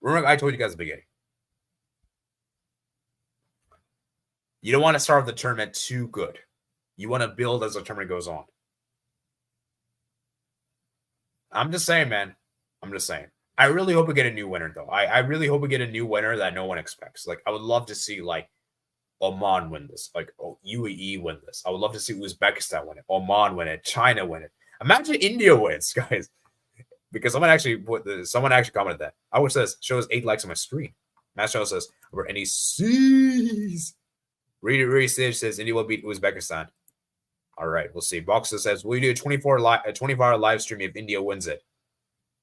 Remember, I told you guys at the beginning. You don't want to start the tournament too good. You want to build as the tournament goes on. I'm just saying, man. I'm just saying. I really hope we get a new winner, though. I really hope we get a new winner that no one expects. Like, I would love to see, like, Oman win this. Like, UAE win this. I would love to see Uzbekistan win it. Oman win it. China win it. Imagine India wins, guys. Because someone actually commented that. I wish this shows 8 likes on my screen. Matt Show says, over any C's. Reedy says India will beat Uzbekistan. All right, we'll see. Boxer says, will you do a 24-hour live stream if India wins it?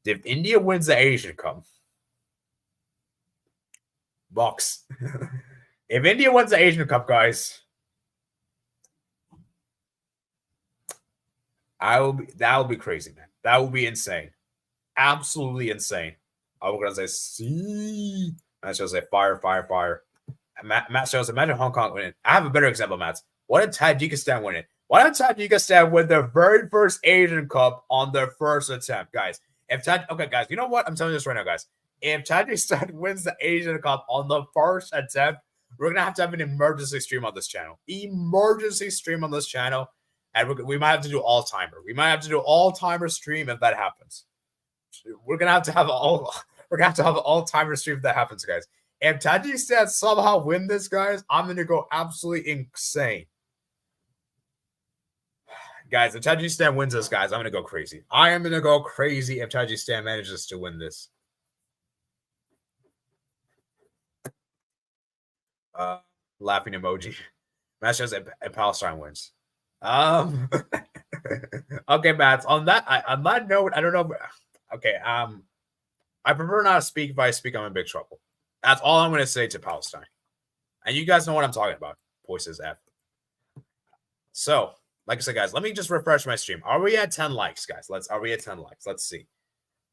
If India wins the Asian Cup, Box. If India wins the Asian Cup, guys, that will be crazy, man. That will be insane. Absolutely insane. I was gonna say see. Matt shows say fire. Matt shows imagine Hong Kong winning. I have a better example, Matt. What if Tajikistan win it? Why did Tajikistan win their very first Asian Cup on their first attempt, guys? Okay, guys, you know what? I'm telling you this right now, guys. If Tajikistan wins the Asian Cup on the first attempt, we're gonna have to have an emergency stream on this channel. And we might have to do all-timer. We might have to do all-timer stream if that happens. We're gonna have to have an all-timer stream if that happens, guys. If Tajikistan somehow win this, guys, I'm gonna go absolutely insane. Guys, if Tajikistan wins this, guys, I'm going to go crazy. I am going to go crazy if Tajikistan manages to win this. Laughing emoji. Matt shows if Palestine wins. Okay, Matt. On that note, I don't know. Okay, I prefer not to speak. If I speak, I'm in big trouble. That's all I'm going to say to Palestine. And you guys know what I'm talking about. Voices F. So, like I said, guys, let me just refresh my stream. Are we at 10 likes, guys? Are we at 10 likes? Let's see.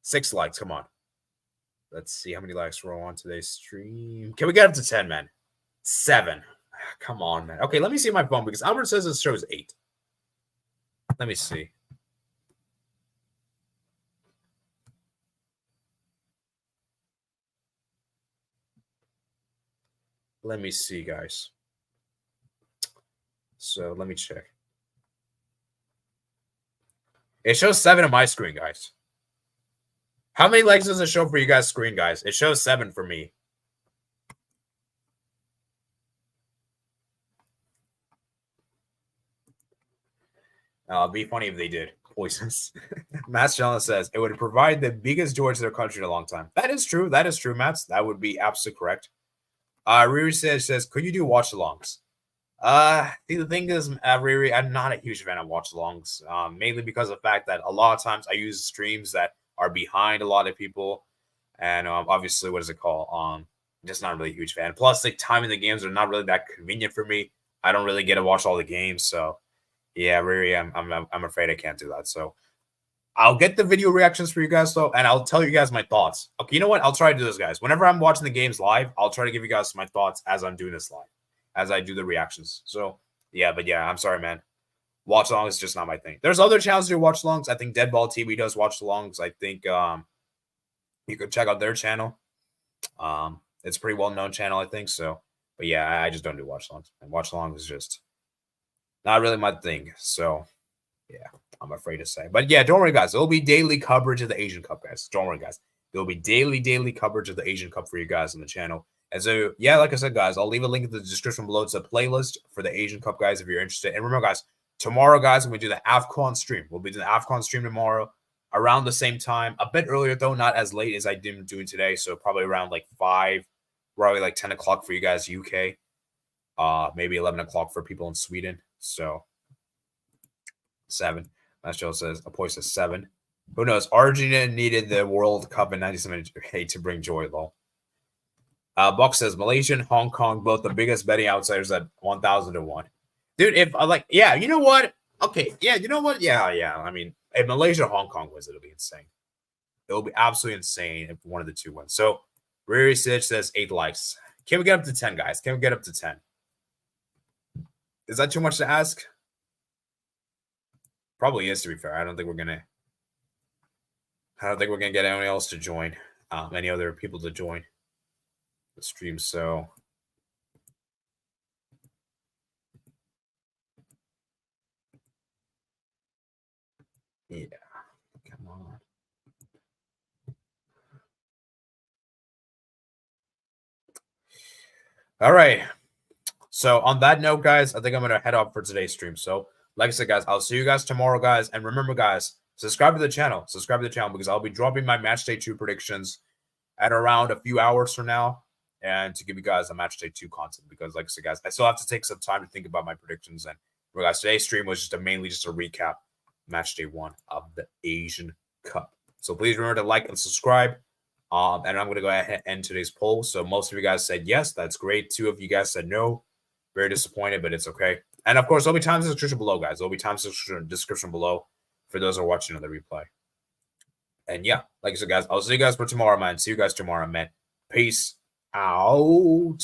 6 likes. Come on. Let's see how many likes we're on today's stream. Can we get up to 10, man? 7. Come on, man. Okay, let me see my phone because Albert says it shows 8. Let me see. Let me see, guys. So let me check. It shows 7 on my screen, guys. How many likes does it show for you guys' screen, guys? It shows 7 for me. It'd be funny if they did. Poisons. Matt Jalen says, it would provide the biggest joy to their country in a long time. That is true. That is true, Matt. That would be absolutely correct. Riri says, could you do watch-alongs? The thing is, Riri, I'm not a huge fan of watch-alongs, mainly because of the fact that a lot of times I use streams that are behind a lot of people, and obviously, what is it called? I'm just not really a huge fan. Plus, the time in the games are not really that convenient for me. I don't really get to watch all the games, so yeah, Riri, I'm afraid I can't do that. So I'll get the video reactions for you guys though, and I'll tell you guys my thoughts. Okay, you know what? I'll try to do this, guys. Whenever I'm watching the games live, I'll try to give you guys my thoughts as I'm doing this live, as I do the reactions. So yeah, but yeah, I'm sorry, man. Watch alongs is just not my thing. There's other channels who watch alongs. I think Deadball TV does watch alongs. I think you could check out their channel. It's a pretty well known channel, I think. So, but yeah, I just don't do watch alongs. And watch alongs is just not really my thing. So yeah, I'm afraid to say. But yeah, don't worry, guys. There'll be daily coverage of the Asian Cup, guys. Don't worry, guys. There'll be daily coverage of the Asian Cup for you guys on the channel. And so, yeah, like I said, guys, I'll leave a link in the description below to a playlist for the Asian Cup, guys, if you're interested. And remember, guys, tomorrow, guys, when we do the AFCON stream, we'll be doing the AFCON stream tomorrow around the same time. A bit earlier, though, not as late as I did doing today. So probably around like 5, probably like 10 o'clock for you guys, UK. Maybe 11 o'clock for people in Sweden. So 7. Matchday says, Apoy says 7. Who knows? Argentina needed the World Cup in 1978 to bring joy, though. Buck says, Malaysia and Hong Kong, both the biggest betting outsiders at 1,000 to 1. Dude, if yeah, you know what? Okay, yeah, you know what? Yeah. I mean, if Malaysia Hong Kong wins, it'll be insane. It'll be absolutely insane if one of the two wins. So, Riri Sitch says 8 likes. Can we get up to 10, guys? Can we get up to 10? Is that too much to ask? Probably is, to be fair. I don't think we're gonna get anyone else to join, any other people to join the stream. So yeah, come on. All right. So on that note, guys, I think I'm gonna head off for today's stream. So like I said, guys, I'll see you guys tomorrow, guys. And remember, guys, subscribe to the channel. Subscribe to the channel because I'll be dropping my Matchday 2 predictions at around a few hours from now, and to give you guys a Matchday 2 content. Because like I said, guys, I still have to take some time to think about my predictions. And guys, today's stream was just mainly just a recap Matchday 1 of the Asian Cup. So please remember to like and subscribe. And I'm going to go ahead and end today's poll. So most of you guys said yes. That's great. 2 of you guys said no. Very disappointed, but it's okay. And of course, there'll be times in the description below, guys. There'll be times in the description below for those who are watching on the replay. And yeah, like I said, guys, I'll see you guys for tomorrow, man. See you guys tomorrow, man. Peace out.